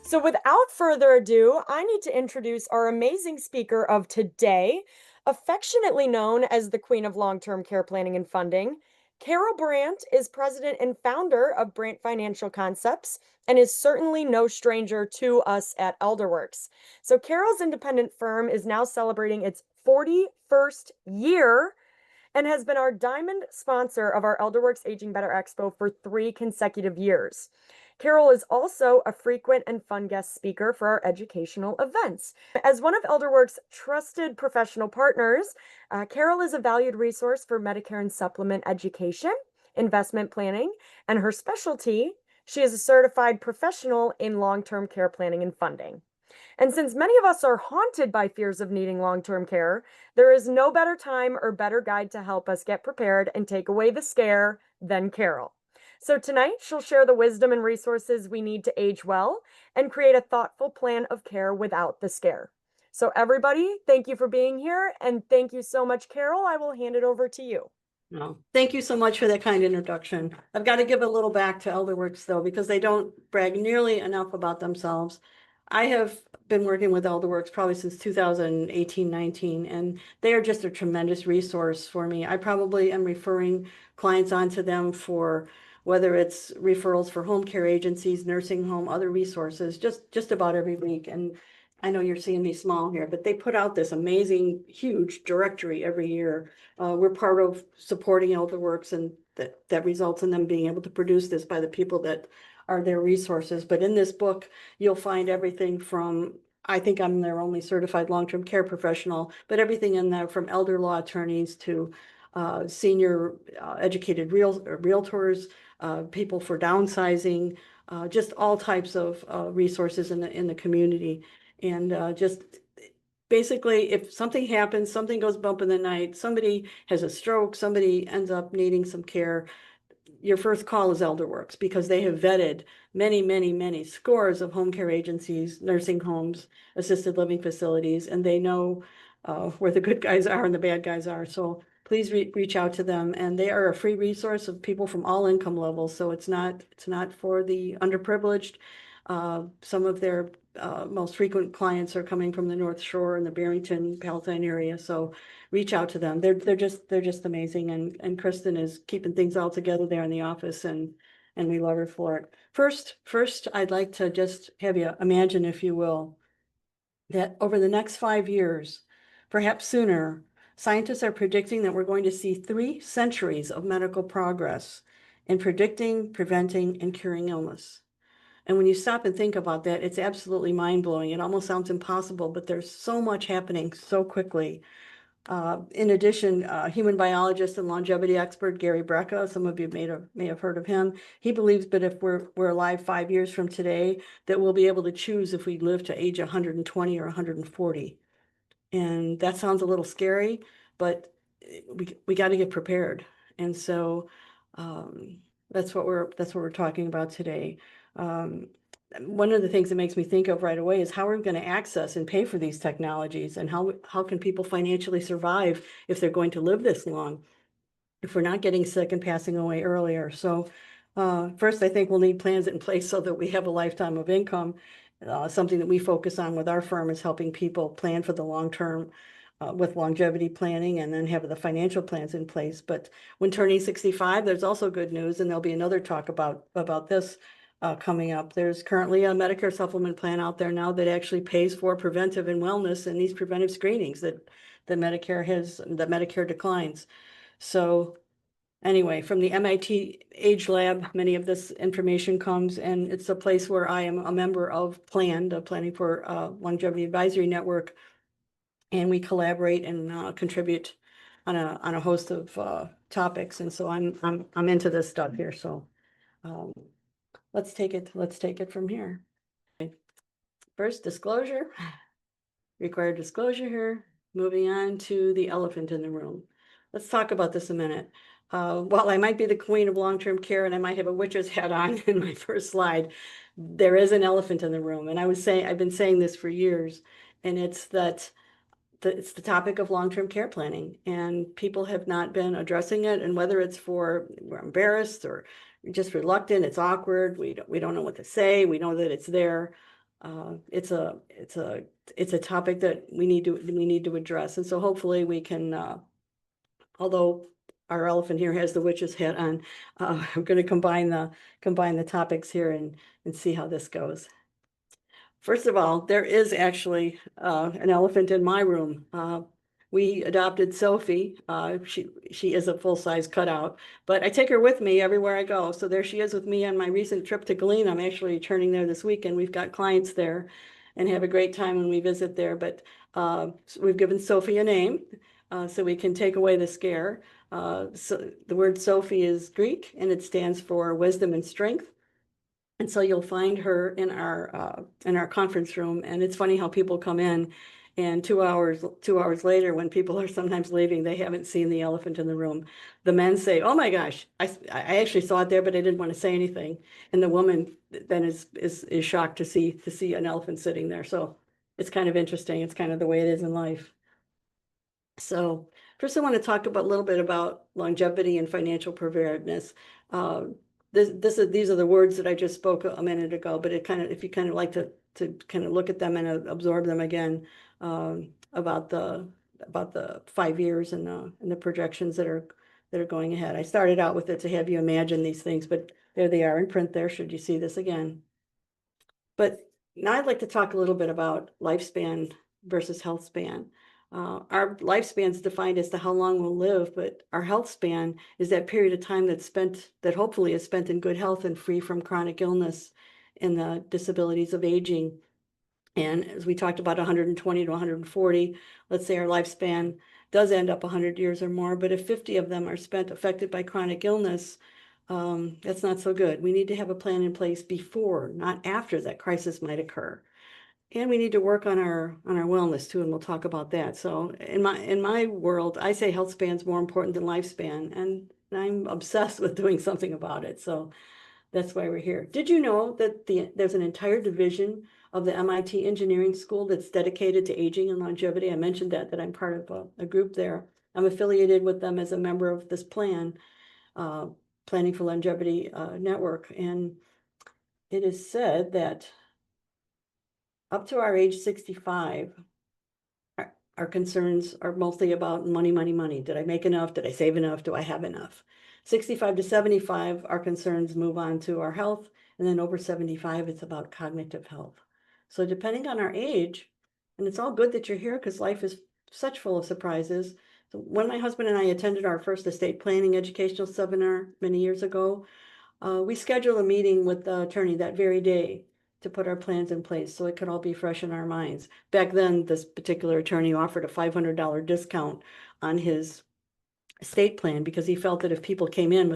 So without further ado, I need to introduce our amazing speaker of today, affectionately known as the Queen of Long-Term Care Planning and Funding. Carol Brandt is president and founder of Brandt Financial Concepts and is certainly no stranger to us at Elderwerks. So Carol's independent firm is now celebrating its 41st year and has been our diamond sponsor of our Elderwerks Aging Better Expo for 3 consecutive years. Carol is also a frequent and fun guest speaker for our educational events. As one of Elderwerks' trusted professional partners, Carol is a valued resource for Medicare and supplement education, investment planning, and her specialty, she is a certified professional in long-term care planning and funding. And since many of us are haunted by fears of needing long-term care, there is no better time or better guide to help us get prepared and take away the scare than Carol. So tonight, she'll share the wisdom and resources we need to age well and create a thoughtful plan of care without the scare. So everybody, thank you for being here, and thank you so much, Carol. I will hand it over to you. No, thank you so much for that kind introduction. I've got to give a little back to Elderwerks, though, because they don't brag nearly enough about themselves. I have been working with Elderwerks probably since 2018-19, and they are just a tremendous resource for me. I probably am referring clients onto them for whether it's referrals for home care agencies, nursing home, other resources, just about every week. And I know you're seeing me small here, but they put out this amazing, huge directory every year. We're part of supporting Elderwerks, and that results in them being able to produce this by the people that are their resources. But in this book, you'll find everything from, I think I'm their only certified long-term care professional, but everything in there from elder law attorneys to senior educated realtors, people for downsizing, just all types of resources in the community. And just basically, if something happens, something goes bump in the night, somebody has a stroke, somebody ends up needing some care, your first call is Elderwerks, because they have vetted many scores of home care agencies, nursing homes, assisted living facilities, and they know where the good guys are and the bad guys are. So please reach out to them. And they are a free resource of people from all income levels. So it's not for the underprivileged. Some of their most frequent clients are coming from the North Shore and the Barrington, Palatine area. So reach out to them. They're just amazing. And Kristen is keeping things all together there in the office, and we love her for it. First, I'd like to just have you imagine, if you will, that over the next 5 years, perhaps sooner, scientists are predicting that we're going to see 3 centuries of medical progress in predicting, preventing, and curing illness. And when you stop and think about that, it's absolutely mind-blowing. It almost sounds impossible, but there's so much happening so quickly. In addition, human biologist and longevity expert Gary Brecka, some of you may have heard of him. He believes that if we're alive 5 years from today, that we'll be able to choose if we live to age 120 or 140. And that sounds a little scary, but we got to get prepared. And so that's what we're talking about today. One of the things that makes me think of right away is how are we going to access and pay for these technologies, and how can people financially survive if they're going to live this long, if we're not getting sick and passing away earlier. So first, I think we'll need plans in place so that we have a lifetime of income. Something that we focus on with our firm is helping people plan for the long term with longevity planning, and then have the financial plans in place. But when turning 65, there's also good news, and there'll be another talk about this coming up. There's currently a Medicare supplement plan out there now that actually pays for preventive and wellness and these preventive screenings that Medicare declines. So anyway, from the MIT Age Lab, many of this information comes, and it's a place where I am a member of Planning for Longevity Advisory Network, and we collaborate and contribute on a host of topics. And so I'm into this stuff here. So let's take it from here. First, disclosure, required disclosure here. Moving on to the elephant in the room. Let's talk about this a minute. While I might be the queen of long-term care and I might have a witch's hat on in my first slide, there is an elephant in the room. And I've been saying this for years, and it's that it's the topic of long-term care planning, and people have not been addressing it. And whether it's for we're embarrassed or just reluctant, it's awkward. We don't know what to say. We know that it's there. It's a topic that we need to address. And so hopefully we can, although our elephant here has the witch's hat on, I'm going to combine the topics here and see how this goes. First of all, there is actually an elephant in my room. We adopted Sophie. She is a full-size cutout, but I take her with me everywhere I go. So there she is with me on my recent trip to Galena. I'm actually returning there this weekend. We've got clients there and have a great time when we visit there. But so we've given Sophie a name so we can take away the scare. So the word Sophie is Greek and it stands for wisdom and strength. And so you'll find her in our conference room. And it's funny how people come in and 2 hours later, when people are sometimes leaving, they haven't seen the elephant in the room. The men say, "Oh my gosh, I actually saw it there, but I didn't want to say anything." And the woman then is shocked to see an elephant sitting there. So it's kind of interesting. It's kind of the way it is in life. So first I want to talk about a little bit about longevity and financial preparedness. These are the words that I just spoke a minute ago, but it kind of, if you kind of like to kind of look at them and absorb them again, about the 5 years and the projections that are going ahead. I started out with it to have you imagine these things, but there they are in print there, should you see this again. But now I'd like to talk a little bit about lifespan versus health span. Our lifespan is defined as to how long we'll live, but our health span is that period of time that hopefully is spent in good health and free from chronic illness and the disabilities of aging. And as we talked about 120 to 140, let's say our lifespan does end up 100 years or more, but if 50 of them are spent affected by chronic illness, that's not so good. We need to have a plan in place before, not after that crisis might occur. And we need to work on our wellness too, and we'll talk about that. So in my world, I say health span is more important than lifespan, and I'm obsessed with doing something about it. So that's why we're here. Did you know that there's an entire division of the MIT Engineering School that's dedicated to aging and longevity? I mentioned that I'm part of a group there. I'm affiliated with them as a member of this plan, Planning for Longevity Network, and it is said that up to our age 65, our concerns are mostly about money, money, money. Did I make enough? Did I save enough? Do I have enough? 65 to 75, our concerns move on to our health. And then over 75, it's about cognitive health. So depending on our age, and it's all good that you're here because life is such full of surprises. So when my husband and I attended our first estate planning educational seminar many years ago, we scheduled a meeting with the attorney that very day to put our plans in place so it could all be fresh in our minds. Back then, this particular attorney offered a $500 discount on his estate plan because he felt that if people came in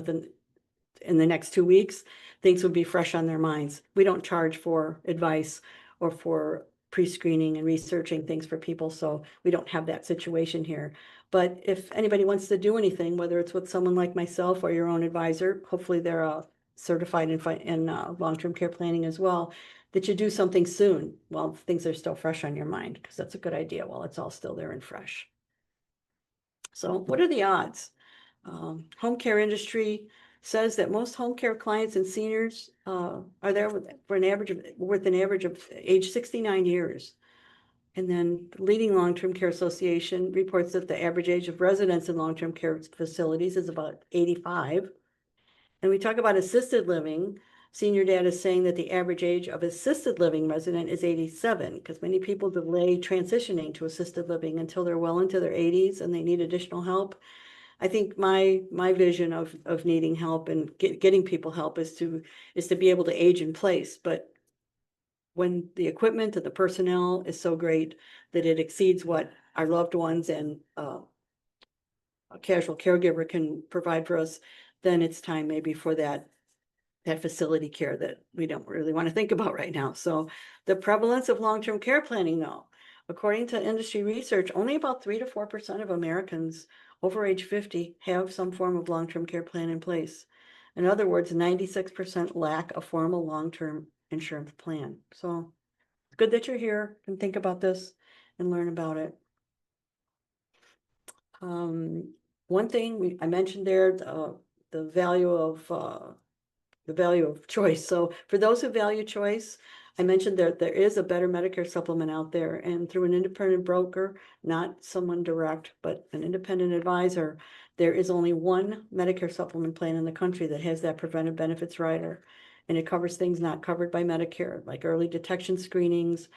in the next 2 weeks, things would be fresh on their minds. We don't charge for advice or for pre-screening and researching things for people, so we don't have that situation here. But if anybody wants to do anything, whether it's with someone like myself or your own advisor, hopefully they're certified in long-term care planning as well, that you do something soon while things are still fresh on your mind, because that's a good idea while it's all still there and fresh. So what are the odds? Home care industry says that most home care clients and seniors are there with an average of age 69 years. And then the leading long-term care association reports that the average age of residents in long-term care facilities is about 85. And we talk about assisted living. Senior data is saying that the average age of assisted living resident is 87, because many people delay transitioning to assisted living until they're well into their 80s and they need additional help. I think my vision of needing help and getting people help is to be able to age in place. But when the equipment and the personnel is so great that it exceeds what our loved ones and a casual caregiver can provide for us, then it's time maybe for that that facility care that we don't really want to think about right now. So the prevalence of long-term care planning, though, according to industry research, only about 3 to 4% of Americans over age 50 have some form of long-term care plan in place. In other words, 96% lack a formal long-term insurance plan. So it's good that you're here and think about this and learn about it. One thing I mentioned there, the value of choice. So for those who value choice, I mentioned that there is a better Medicare supplement out there, and through an independent broker, not someone direct, but an independent advisor, there is only one Medicare supplement plan in the country that has that preventive benefits rider. And it covers things not covered by Medicare, like early detection screenings.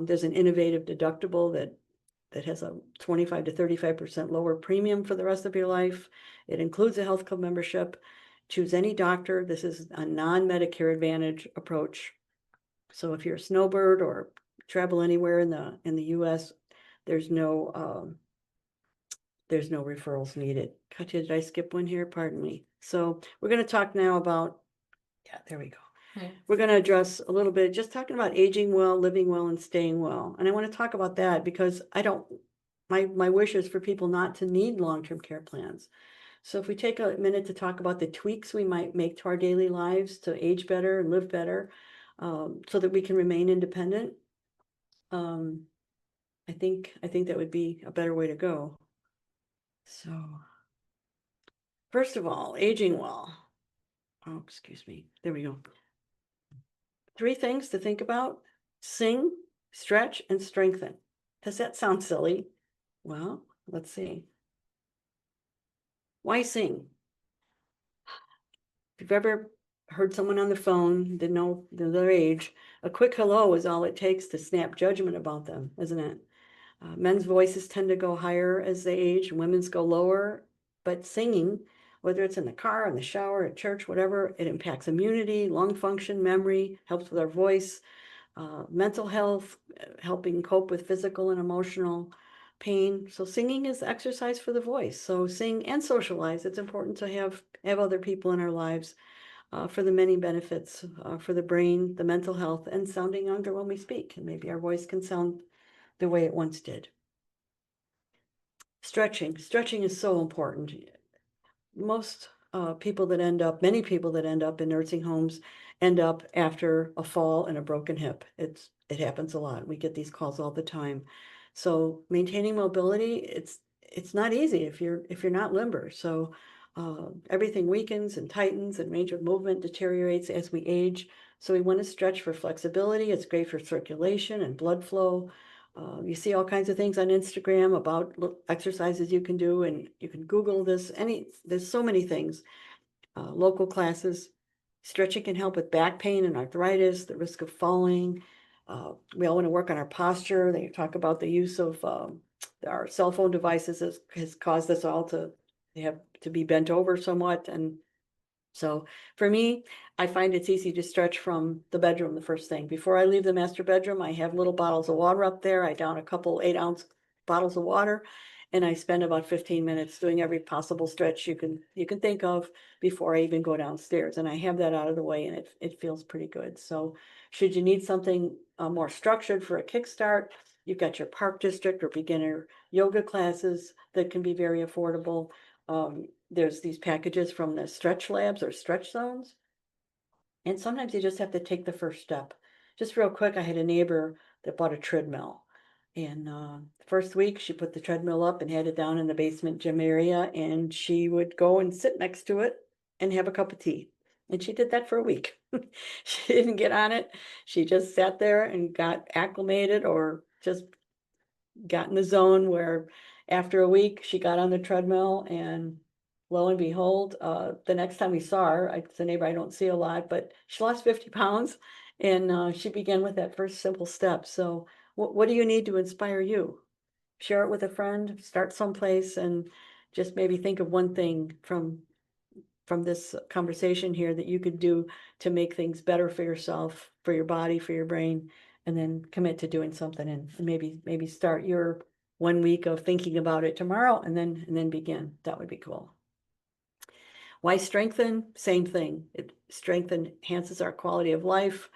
There's an innovative deductible that has a 25 to 35% lower premium for the rest of your life. It includes a health club membership. Choose any doctor. This is a non-Medicare Advantage approach. So if you're a snowbird or travel anywhere in the US, there's no referrals needed. Katya, did I skip one here? Pardon me. So we're going to talk now about, yeah, there we go. We're going to address a little bit, just talking about aging well, living well, and staying well. And I want to talk about that because my wish is for people not to need long-term care plans. So if we take a minute to talk about the tweaks we might make to our daily lives to age better and live better, so that we can remain independent, I think that would be a better way to go. So first of all, aging well. Oh, excuse me. There we go. 3 things to think about: sing, stretch, and strengthen. Does that sound silly? Well, let's see. Why sing? If you've ever heard someone on the phone, didn't know their age, a quick hello is all it takes to snap judgment about them, isn't it? Men's voices tend to go higher as they age, women's go lower, but singing, whether it's in the car, in the shower, at church, whatever, it impacts immunity, lung function, memory, helps with our voice, mental health, helping cope with physical and emotional pain. So singing is exercise for the voice. So sing and socialize. It's important to have other people in our lives for the many benefits for the brain, the mental health, and sounding younger when we speak. And maybe our voice can sound the way it once did. Stretching. Stretching is so important. Most many people that end up in nursing homes end up after a fall and a broken hip. It happens a lot. We get these calls all the time. So maintaining mobility, it's not easy if you're not limber. So everything weakens and tightens, and range of movement deteriorates as we age. So we want to stretch for flexibility. It's great for circulation and blood flow. You see all kinds of things on Instagram about exercises you can do, and you can Google this. There's so many things. Local classes. Stretching can help with back pain and arthritis, the risk of falling. We all want to work on our posture. They talk about the use of our cell phone devices has caused us all to have to be bent over somewhat. And so for me, I find it's easy to stretch from the bedroom the first thing. Before I leave the master bedroom, I have little bottles of water up there. I down a couple 8-ounce bottles of water, and I spend about 15 minutes doing every possible stretch you can think of before I even go downstairs. And I have that out of the way, and it feels pretty good. So should you need something more structured for a kickstart, you've got your park district or beginner yoga classes that can be very affordable. There's these packages from the stretch labs or stretch zones. And sometimes you just have to take the first step. Just real quick, I had a neighbor that bought a treadmill. And the first week, she put the treadmill up and had it down in the basement gym area. And she would go and sit next to it and have a cup of tea. And she did that for a week. She didn't get on it. She just sat there and got acclimated, or just got in the zone where after a week she got on the treadmill, and lo and behold, the next time we saw her, it's a neighbor I don't see a lot, but she lost 50 pounds, and she began with that first simple step. So what do you need to inspire you? Share it with a friend, start someplace, and just maybe think of one thing from this conversation here that you could do to make things better for yourself, for your body, for your brain, and then commit to doing something, and maybe start your 1 week of thinking about it tomorrow, and then begin. That would be cool. Why strengthen? Same thing. Strengthen enhances our quality of life,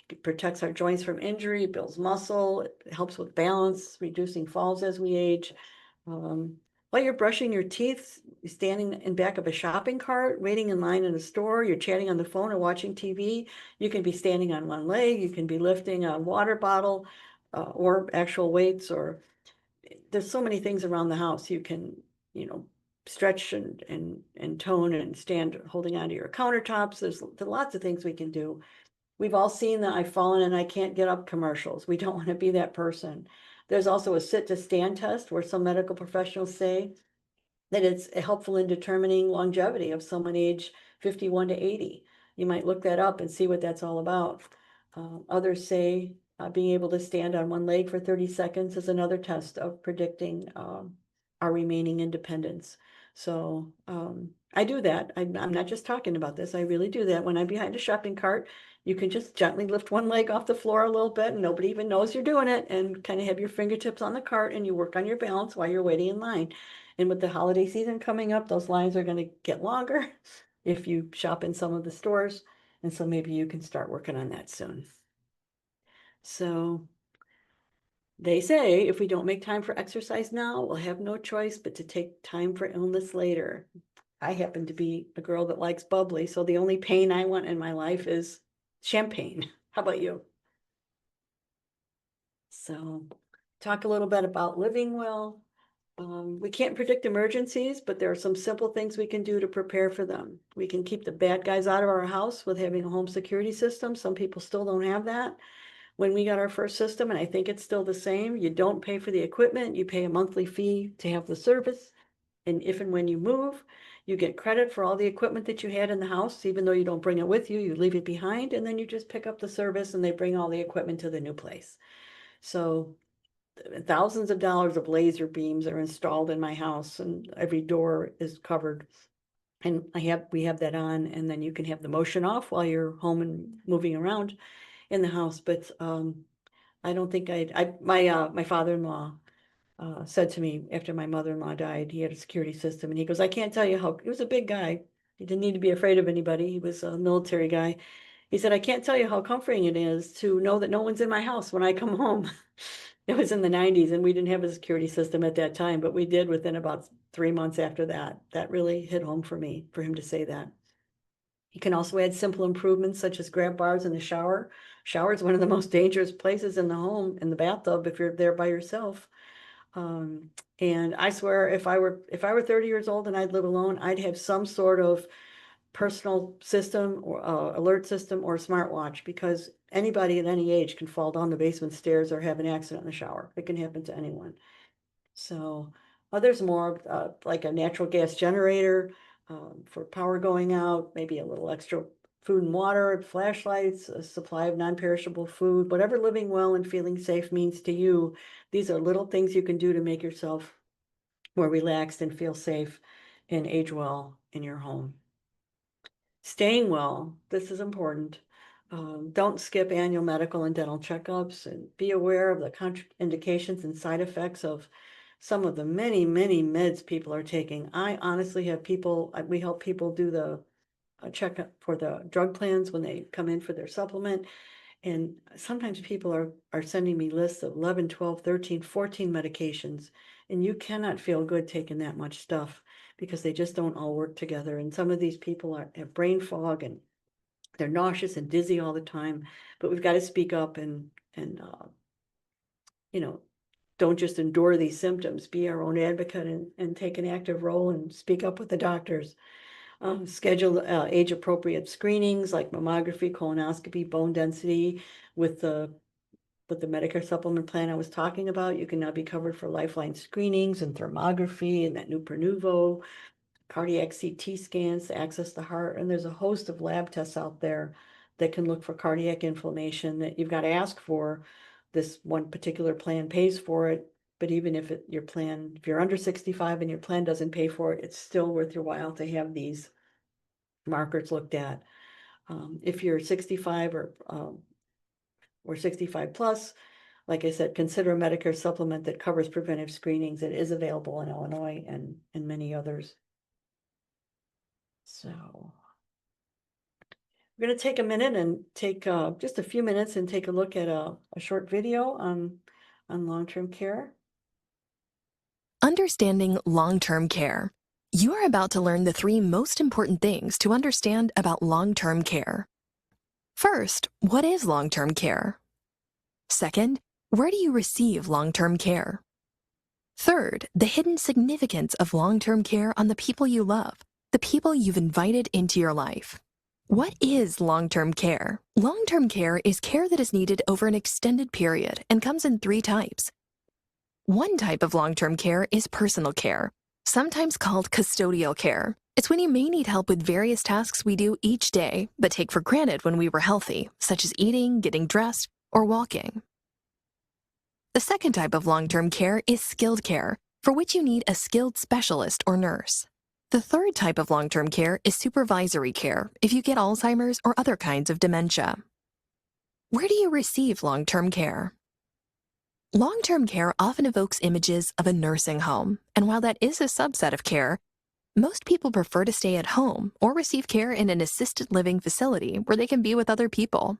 it protects our joints from injury, it builds muscle, it helps with balance, reducing falls as we age. While you're brushing your teeth, standing in back of a shopping cart, waiting in line in a store, you're chatting on the phone or watching TV, you can be standing on one leg, you can be lifting a water bottle or actual weights, or there's so many things around the house you can, stretch and tone and stand holding onto your countertops. There's lots of things we can do. We've all seen the "I've fallen and I can't get up" commercials. We don't want to be that person. There's also a sit to stand test where some medical professionals say that it's helpful in determining longevity of someone age 51 to 80. You might look that up and see what that's all about. Others say being able to stand on one leg for 30 seconds is another test of predicting our remaining independence. So I do that. I'm not just talking about this. I really do that. When I'm behind a shopping cart, you can just gently lift one leg off the floor a little bit and nobody even knows you're doing it, and kind of have your fingertips on the cart and you work on your balance while you're waiting in line. And with the holiday season coming up, those lines are going to get longer if you shop in some of the stores. And so maybe you can start working on that soon. So they say if we don't make time for exercise now, we'll have no choice but to take time for illness later. I happen to be a girl that likes bubbly, so the only pain I want in my life is champagne. How about you? So talk a little bit about living well. We can't predict emergencies, but there are some simple things we can do to prepare for them. We can keep the bad guys out of our house with having a home security system. Some people still don't have that. When we got our first system, and I think it's still the same, you don't pay for the equipment, you pay a monthly fee to have the service. And if and when you move, you get credit for all the equipment that you had in the house, even though you don't bring it with you, you leave it behind, and then you just pick up the service and they bring all the equipment to the new place. So thousands of dollars of laser beams are installed in my house and every door is covered. And we have that on, and then you can have the motion off while you're home and moving around in the house. But I don't think my father-in-law said to me after my mother-in-law died, he had a security system, and he goes, "I can't tell you how," he was a big guy. He didn't need to be afraid of anybody. He was a military guy. He said, "I can't tell you how comforting it is to know that no one's in my house when I come home." It was in the 90s and we didn't have a security system at that time, but we did within about 3 months after that. That really hit home for me, for him to say that. You can also add simple improvements such as grab bars in the shower. Shower is one of the most dangerous places in the home, in the bathtub, if you're there by yourself. And I swear, if I were 30 years old and I'd live alone, I'd have some sort of personal system or alert system or smartwatch, because anybody at any age can fall down the basement stairs or have an accident in the shower. It can happen to anyone. So there's more like a natural gas generator for power going out, maybe a little extra food and water, flashlights, a supply of non-perishable food, whatever living well and feeling safe means to you. These are little things you can do to make yourself more relaxed and feel safe and age well in your home. Staying well, this is important. Don't skip annual medical and dental checkups, and be aware of the contraindications and side effects of some of the many, many meds people are taking. I honestly have people, we help people do the checkup for the drug plans when they come in for their supplement. And sometimes people are sending me lists of 11, 12, 13, 14 medications, and you cannot feel good taking that much stuff because they just don't all work together. And some of these people have brain fog and they're nauseous and dizzy all the time. But we've got to speak up and don't just endure these symptoms. Be our own advocate and take an active role and speak up with the doctors. Schedule age-appropriate screenings like mammography, colonoscopy, bone density. With the Medicare supplement plan I was talking about, you can now be covered for lifeline screenings and thermography and that new Pernuvo, cardiac CT scans to access the heart. And there's a host of lab tests out there that can look for cardiac inflammation that you've got to ask for. This one particular plan pays for it, but even if if you're under 65 and your plan doesn't pay for it, it's still worth your while to have these markers looked at. If you're 65 or 65 plus, like I said, consider a Medicare supplement that covers preventive screenings. It is available in Illinois and many others. So we're going to take a minute and take just a few minutes and take a look at a short video on long-term care. Understanding long-term care. You are about to learn the 3 most important things to understand about long-term care. First, what is long-term care? Second, where do you receive long-term care? Third, the hidden significance of long-term care on the people you love, the people you've invited into your life. What is long-term care? Long-term care is care that is needed over an extended period and comes in 3 types. One type of long-term care is personal care, sometimes called custodial care. It's when you may need help with various tasks we do each day, but take for granted when we were healthy, such as eating, getting dressed, or walking. The second type of long-term care is skilled care, for which you need a skilled specialist or nurse. The third type of long-term care is supervisory care, if you get Alzheimer's or other kinds of dementia. Where do you receive long-term care? Long-term care often evokes images of a nursing home, and while that is a subset of care, most people prefer to stay at home or receive care in an assisted living facility where they can be with other people.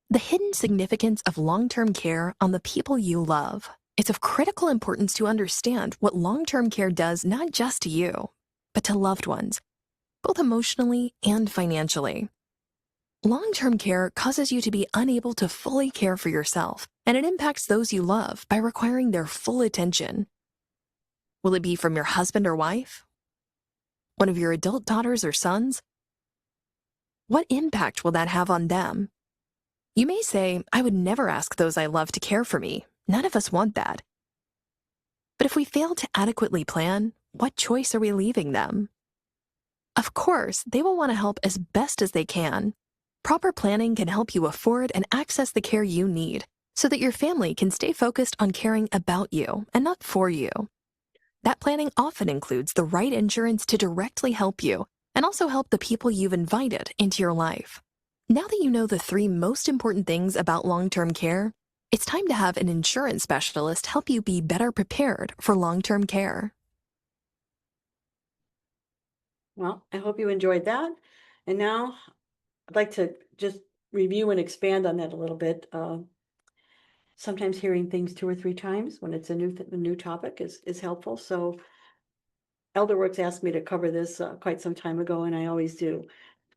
The hidden significance of long-term care on the people you love. It's of critical importance to understand what long-term care does not just to you, but to loved ones, both emotionally and financially. Long-term care causes you to be unable to fully care for yourself, and it impacts those you love by requiring their full attention. Will it be from your husband or wife? One of your adult daughters or sons? What impact will that have on them? You may say, I would never ask those I love to care for me. None of us want that. But if we fail to adequately plan, what choice are we leaving them? Of course, they will want to help as best as they can. Proper planning can help you afford and access the care you need so that your family can stay focused on caring about you and not for you. That planning often includes the right insurance to directly help you and also help the people you've invited into your life. Now that you know the 3 most important things about long-term care, it's time to have an insurance specialist help you be better prepared for long-term care. Well, I hope you enjoyed that. And now I'd like to just review and expand on that a little bit. Sometimes hearing things 2 or 3 times when it's a new topic is helpful. So Elderworks asked me to cover this quite some time ago, and I always do.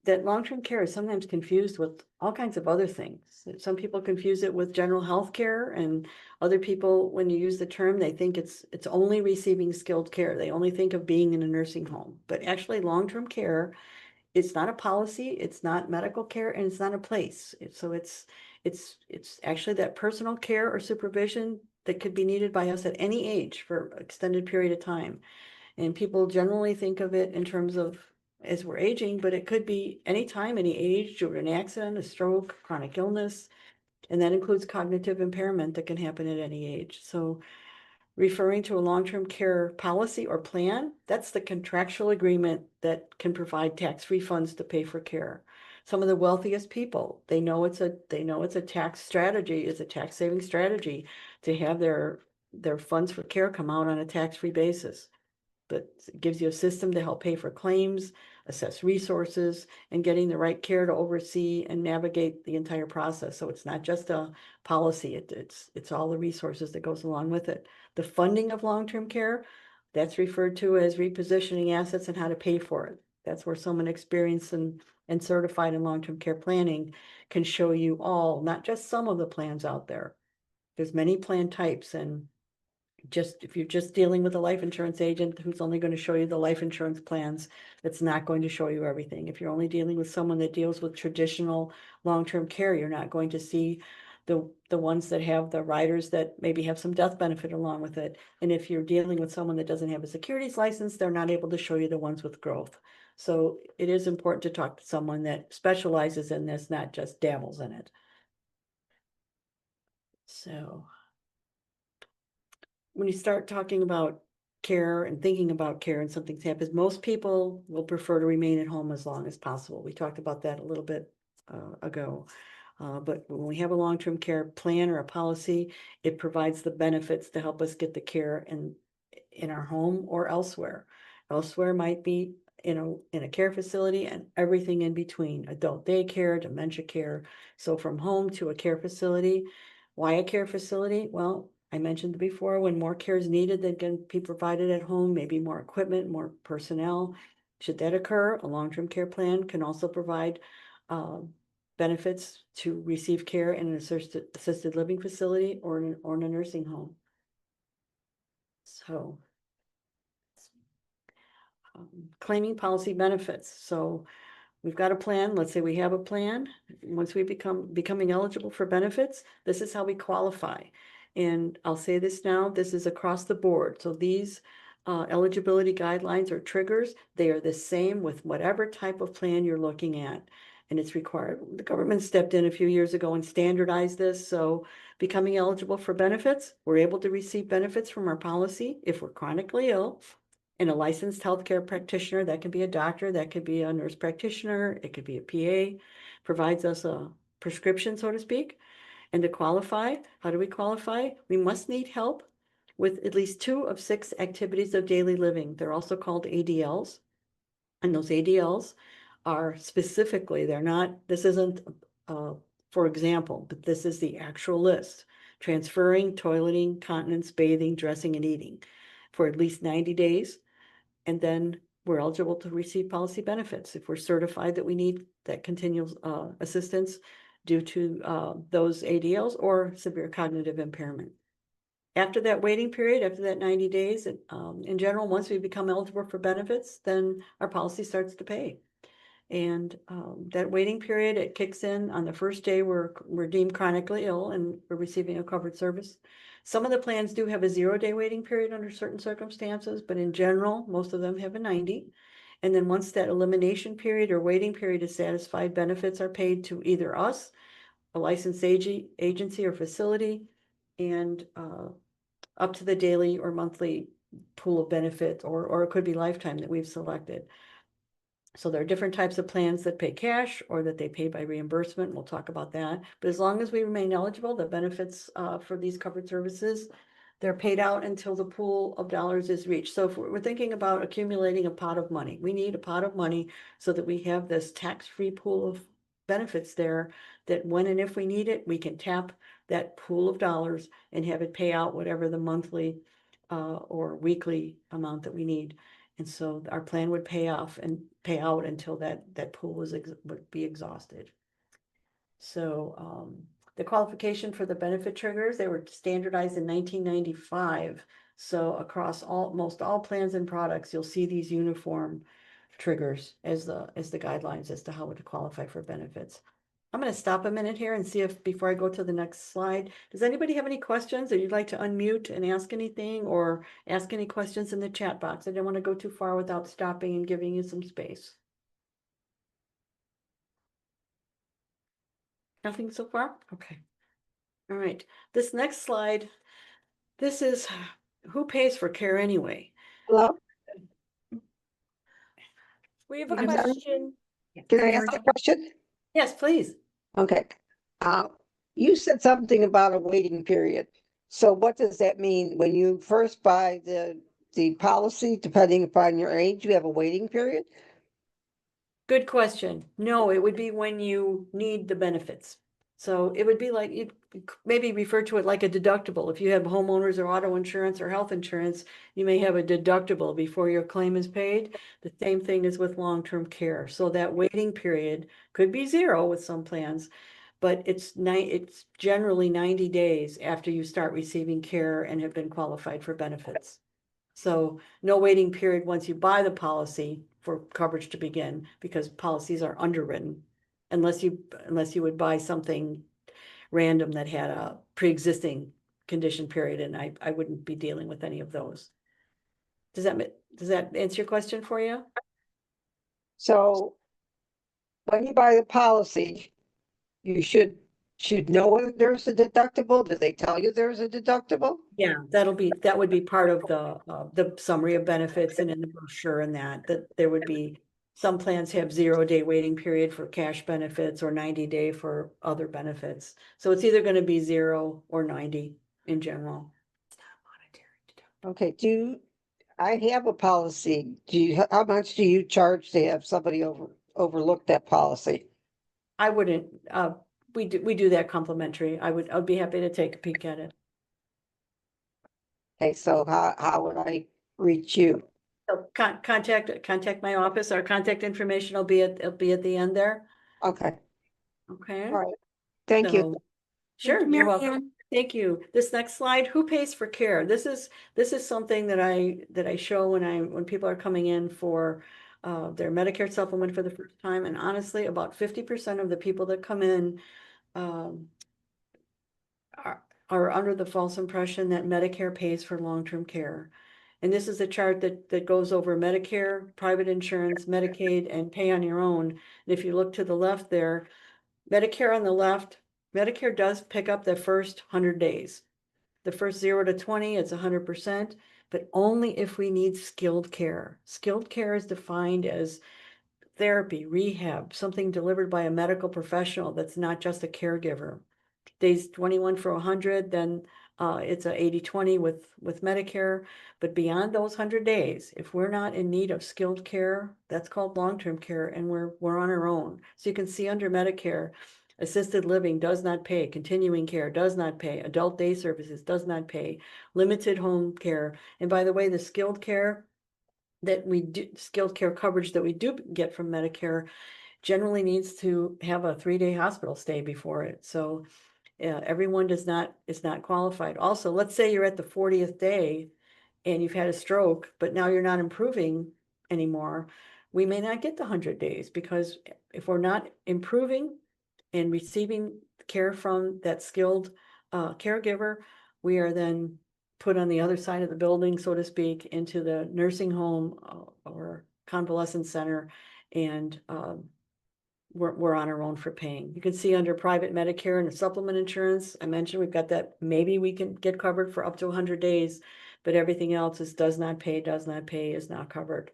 That long-term care is sometimes confused with all kinds of other things. Some people confuse it with general health care, and other people, when you use the term, they think it's only receiving skilled care. They only think of being in a nursing home. But actually, long-term care, it's not a policy, it's not medical care, and it's not a place. So it's actually that personal care or supervision that could be needed by us at any age for an extended period of time. And people generally think of it in terms of as we're aging, but it could be any time, any age, due to an accident, a stroke, chronic illness, and that includes cognitive impairment that can happen at any age. So referring to a long-term care policy or plan, that's the contractual agreement that can provide tax-free funds to pay for care. Some of the wealthiest people, they know it's a tax strategy, it's a tax saving strategy to have their funds for care come out on a tax-free basis. But it gives you a system to help pay for claims, assess resources, and getting the right care to oversee and navigate the entire process. So it's not just a policy, it's all the resources that goes along with it. The funding of long-term care, that's referred to as repositioning assets and how to pay for it. That's where someone experienced and certified in long-term care planning can show you all, not just some of the plans out there. There's many plan types, and if you're just dealing with a life insurance agent who's only going to show you the life insurance plans, it's not going to show you everything. If you're only dealing with someone that deals with traditional long-term care, you're not going to see the ones that have the riders that maybe have some death benefit along with it. And if you're dealing with someone that doesn't have a securities license, they're not able to show you the ones with growth. So it is important to talk to someone that specializes in this, not just dabbles in it. So when you start talking about care and thinking about care and something's happens, most people will prefer to remain at home as long as possible. We talked about that a little bit ago. But when we have a long-term care plan or a policy, it provides the benefits to help us get the care in our home or elsewhere. Elsewhere might be in a care facility and everything in between, adult daycare, dementia care. So from home to a care facility. Why a care facility? Well, I mentioned before, when more care is needed that can be provided at home, maybe more equipment, more personnel. Should that occur, a long-term care plan can also provide benefits to receive care in an assisted living facility or in a nursing home. So claiming policy benefits. So we've got a plan. Let's say we have a plan. Once we becoming eligible for benefits, this is how we qualify. And I'll say this now, this is across the board. So these eligibility guidelines or triggers, they are the same with whatever type of plan you're looking at. And it's required. The government stepped in a few years ago and standardized this. So becoming eligible for benefits, we're able to receive benefits from our policy if we're chronically ill. And a licensed healthcare practitioner, that can be a doctor, that could be a nurse practitioner, it could be a PA, provides us a prescription, so to speak. And to qualify, how do we qualify? We must need help with at least 2 of 6 activities of daily living. They're also called ADLs. And those ADLs are specifically, they're not, this isn't, for example, but this is the actual list. Transferring, toileting, continence, bathing, dressing, and eating for at least 90 days. And then we're eligible to receive policy benefits if we're certified that we need that continual assistance due to those ADLs or severe cognitive impairment. After that waiting period, after that 90 days, in general, once we become eligible for benefits, then our policy starts to pay. And that waiting period, it kicks in on the first day we're deemed chronically ill and we're receiving a covered service. Some of the plans do have a 0-day waiting period under certain circumstances, but in general, most of them have a 90. And then once that elimination period or waiting period is satisfied, benefits are paid to either us, a licensed agency or facility, and up to the daily or monthly pool of benefits, or it could be lifetime that we've selected. So there are different types of plans that pay cash or that they pay by reimbursement. We'll talk about that. But as long as we remain eligible, the benefits for these covered services, they're paid out until the pool of dollars is reached. So if we're thinking about accumulating a pot of money, we need a pot of money so that we have this tax-free pool of benefits there that when and if we need it, we can tap that pool of dollars and have it pay out whatever the monthly or weekly amount that we need. And so our plan would pay off and pay out until that pool would be exhausted. So the qualification for the benefit triggers, they were standardized in 1995. So across most all plans and products, you'll see these uniform triggers as the guidelines as to how to qualify for benefits. I'm going to stop a minute here and see if, before I go to the next slide, does anybody have any questions or you'd like to unmute and ask anything or ask any questions in the chat box? I didn't want to go too far without stopping and giving you some space. Nothing so far? Okay. All right. This next slide, this is who pays for care anyway? Hello, We have a I'm sorry. question. can I ask a question? Yes, please. Okay. You said something about a waiting period. So what does that mean? When you first buy the policy, depending upon your age, you have a waiting period? Good question. No, it would be when you need the benefits. So it would be like, you maybe refer to it like a deductible. If you have homeowners or auto insurance or health insurance, you may have a deductible before your claim is paid. The same thing is with long-term care. So that waiting period could be 0 with some plans, but it's generally 90 days after you start receiving care and have been qualified for benefits. So no waiting period once you buy the policy for coverage to begin, because policies are underwritten unless you would buy something random that had a pre-existing condition period, and I wouldn't be dealing with any of those. Does that answer your question for you? So when you buy the policy, you should know whether there's a deductible. Do they tell you there's a deductible? Yeah, that would be part of the summary of benefits and in the brochure, and that there would be, some plans have 0-day waiting period for cash benefits or 90-day for other benefits. So it's either going to be 0 or 90 in general. Okay, I have a policy. How much do you charge to have somebody overlook that policy? I wouldn't, we do that complimentary. I'd be happy to take a peek at it. Okay, so how would I reach you? So contact my office. Our contact information will be it'll be at the end there. Okay, Okay. all right. Thank you. So, sure, Thank you, you're Mary welcome. Ann. Thank you. This next slide, who pays for care? This is something that I show when people are coming in for their Medicare supplement for the first time. And honestly, about 50% of the people that come in um, are under the false impression that Medicare pays for long-term care. And this is a chart that goes over Medicare, private insurance, Medicaid, and pay on your own. And if you look to the left there, Medicare on the left, Medicare does pick up the first 100 days. The first 0 to 20, it's 100%, but only if we need skilled care. Skilled care is defined as therapy, rehab, something delivered by a medical professional that's not just a caregiver. Days 21 for 100, then it's a 80-20 with Medicare. But beyond those 100 days, if we're not in need of skilled care, that's called long-term care, and we're on our own. So you can see under Medicare, assisted living does not pay, continuing care does not pay, adult day services does not pay, limited home care. And by the way, the skilled care skilled care coverage that we do get from Medicare generally needs to have a 3-day hospital stay before it. So everyone is not qualified. Also, let's say you're at the 40th day and you've had a stroke, but now you're not improving anymore. We may not get the 100 days because if we're not improving and receiving care from that skilled caregiver, we are then put on the other side of the building, so to speak, into the nursing home or convalescent center, and we're on our own for paying. You can see under private Medicare and the supplement insurance, I mentioned we've got that, maybe we can get covered for up to 100 days, but everything else is does not pay, is not covered.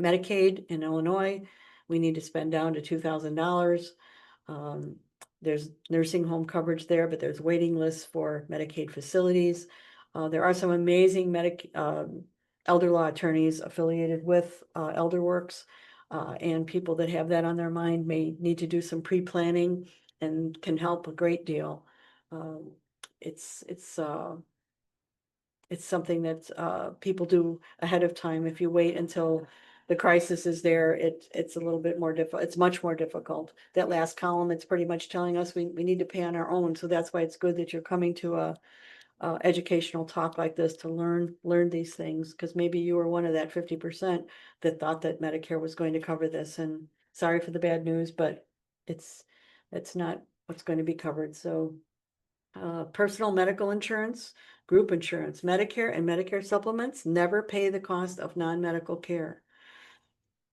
Medicaid in Illinois, we need to spend down to $2,000. There's nursing home coverage there, but there's waiting lists for Medicaid facilities. There are some amazing elder law attorneys affiliated with Elderworks. And people that have that on their mind may need to do some pre-planning and can help a great deal. It's something that people do ahead of time. If you wait until the crisis is there, it's a little bit more difficult. It's much more difficult. That last column, it's pretty much telling us we need to pay on our own. So that's why it's good that you're coming to a educational talk like this to learn these things, because maybe you were one of that 50% that thought that Medicare was going to cover this. And sorry for the bad news, but it's not what's going to be covered. So personal medical insurance, group insurance, Medicare and Medicare supplements never pay the cost of non-medical care.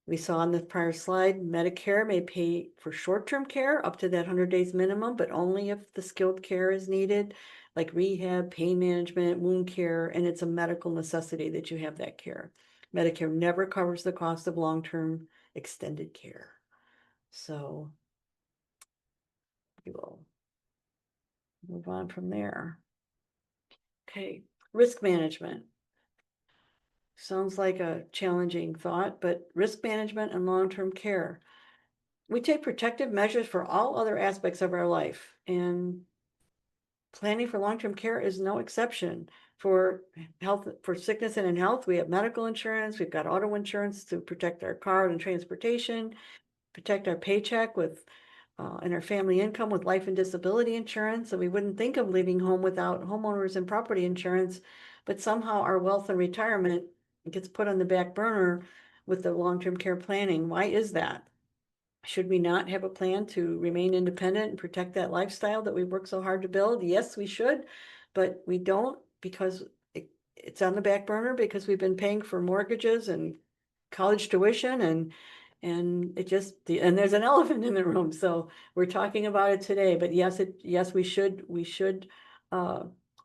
We saw on the prior slide, Medicare may pay for short-term care up to that 100 days minimum, but only if the skilled care is needed, like rehab, pain management, wound care, and it's a medical necessity that you have that care. Medicare never covers the cost of long-term extended care. So we will move on from there. Okay, risk management. Sounds like a challenging thought, but risk management and long-term care. We take protective measures for all other aspects of our life, and planning for long-term care is no exception. For health, for sickness and in health, we have medical insurance, we've got auto insurance to protect our car and transportation, protect our paycheck with and our family income with life and disability insurance. And we wouldn't think of leaving home without homeowners and property insurance, but somehow our wealth and retirement gets put on the back burner with the long-term care planning. Why is that? Should we not have a plan to remain independent and protect that lifestyle that we work so hard to build? Yes, we should, but we don't, because it's on the back burner because we've been paying for mortgages and college tuition, and it just, and there's an elephant in the room. So we're talking about it today, but yes, we should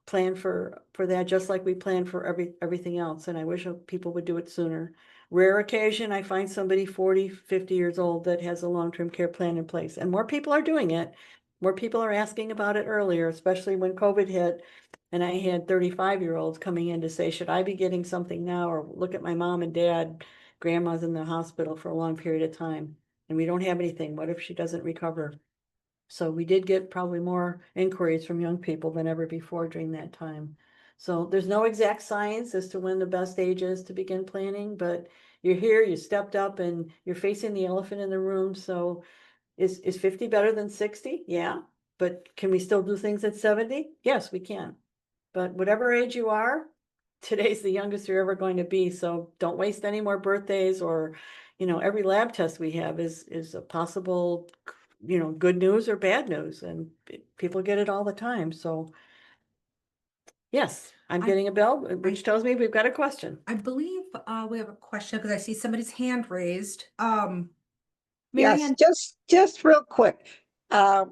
plan for that, just like we plan for everything else. And I wish people would do it sooner. Rare occasion, I find somebody 40, 50 years old that has a long-term care plan in place, and more people are doing it. More people are asking about it earlier, especially when COVID hit. And I had 35-year-olds coming in to say, should I be getting something now? Or look at my mom and dad, grandma's in the hospital for a long period of time. And we don't have anything. What if she doesn't recover? So we did get probably more inquiries from young people than ever before during that time. So there's no exact science as to when the best age is to begin planning, but you're here, you stepped up and you're facing the elephant in the room. So is 50 better than 60? Yeah. But can we still do things at 70? Yes, we can. But whatever age you are, today's the youngest you're ever going to be. So don't waste any more birthdays or, every lab test we have is a possible, good news or bad news. And people get it all the time. So yes, I'm getting a bell, which tells me we've got a question. I believe we have a question because I see somebody's hand raised. Yes, Marianne, just real quick. Do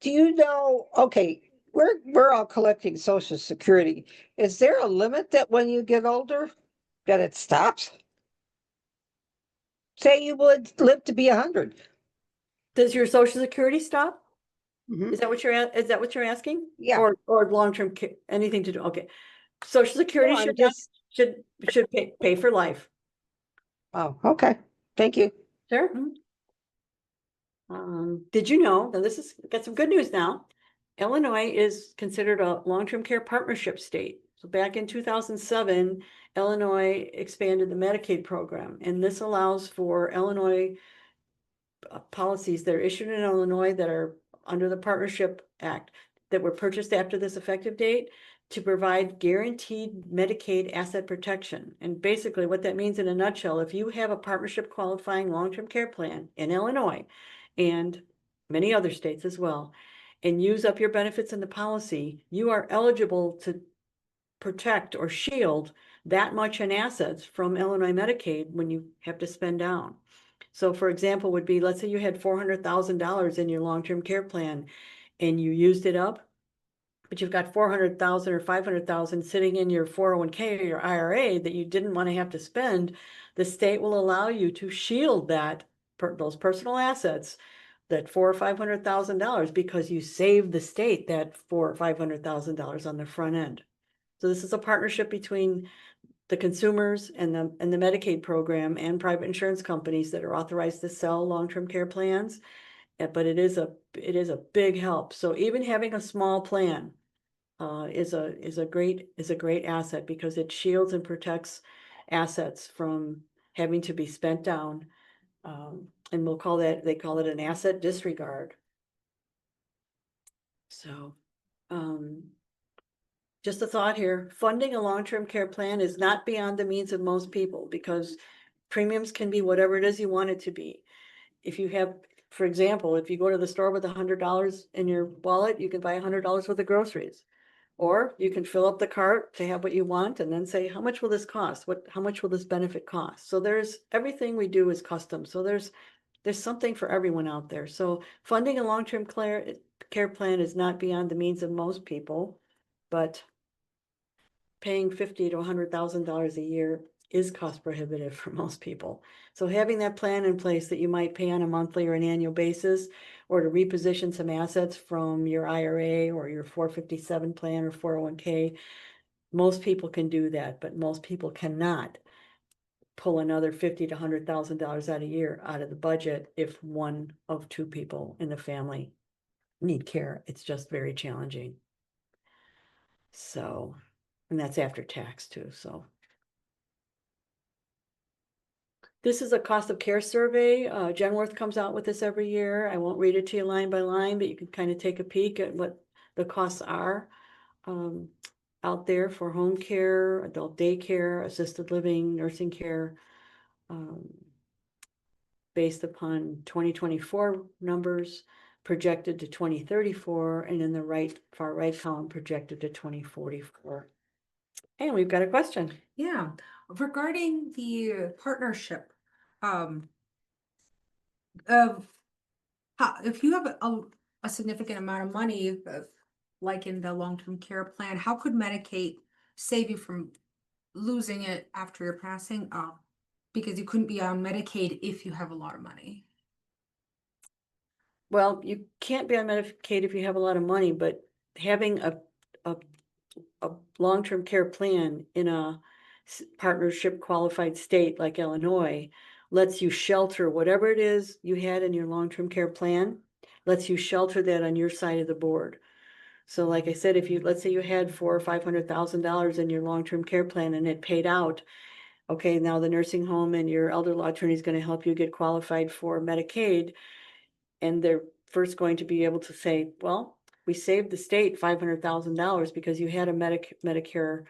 you know, okay, we're all collecting Social Security. Is there a limit that when you get older, that it stops? Say you would live to be 100. Does your Social Security stop? Mhm. Is that what you're asking? Yeah. Or long-term care, anything to do, okay. Social Security No, I'm should not, just, should pay for life. oh, okay, thank you. Sure. Did you know, now this is, got some good news now. Illinois is considered a long-term care partnership state. So back in 2007, Illinois expanded the Medicaid program, and this allows for Illinois policies that are issued in Illinois that are under the Partnership Act that were purchased after this effective date to provide guaranteed Medicaid asset protection. And basically what that means in a nutshell, if you have a partnership qualifying long-term care plan in Illinois and many other states as well, and use up your benefits in the policy, you are eligible to protect or shield that much in assets from Illinois Medicaid when you have to spend down. So for example, would be, let's say you had $400,000 in your long-term care plan and you used it up, but you've got 400,000 or 500,000 sitting in your 401k or your IRA that you didn't want to have to spend, the state will allow you to shield those personal assets, that $400,000 or $500,000, because you saved the state that $400,000 or $500,000 on the front end. So this is a partnership between the consumers and the Medicaid program and private insurance companies that are authorized to sell long-term care plans. But it is a big help. So even having a small plan is a great asset because it shields and protects assets from having to be spent down. And they call it an asset disregard. So, just a thought here, funding a long-term care plan is not beyond the means of most people because premiums can be whatever it is you want it to be. If you have, for example, if you go to the store with $100 in your wallet, you can buy $100 worth of groceries. Or you can fill up the cart to have what you want and then say, how much will this cost? How much will this benefit cost? So everything we do is custom. So there's something for everyone out there. So funding a long-term care plan is not beyond the means of most people, but paying $50,000 to $100,000 a year is cost prohibitive for most people. So having that plan in place that you might pay on a monthly or an annual basis, or to reposition some assets from your IRA or your 457 plan or 401k, most people can do that, but most people cannot pull another $50,000 to $100,000 out a year out of the budget if one of two people in the family need care. It's just very challenging. So, and that's after tax too, so. This is a cost of care survey. Genworth comes out with this every year. I won't read it to you line by line, but you can kind of take a peek at what the costs are out there for home care, adult daycare, assisted living, nursing care, based upon 2024 numbers projected to 2034, and in the far right column projected to 2044. And we've got a question. yeah, regarding the partnership, of how, if you have a significant amount of money, like in the long-term care plan, how could Medicaid save you from losing it after your passing? Because you couldn't be on Medicaid if you have a lot of money. Well, you can't be on Medicaid if you have a lot of money, but having a, a long-term care plan in a partnership qualified state like Illinois lets you shelter whatever it is you had in your long-term care plan, lets you shelter that on your side of the board. So like I said, if you, let's say you had $400,000 or $500,000 in your long-term care plan and it paid out, okay, now the nursing home and your elder law attorney is going to help you get qualified for Medicaid. And they're first going to be able to say, well, we saved the state $500,000 because you had a Medicare,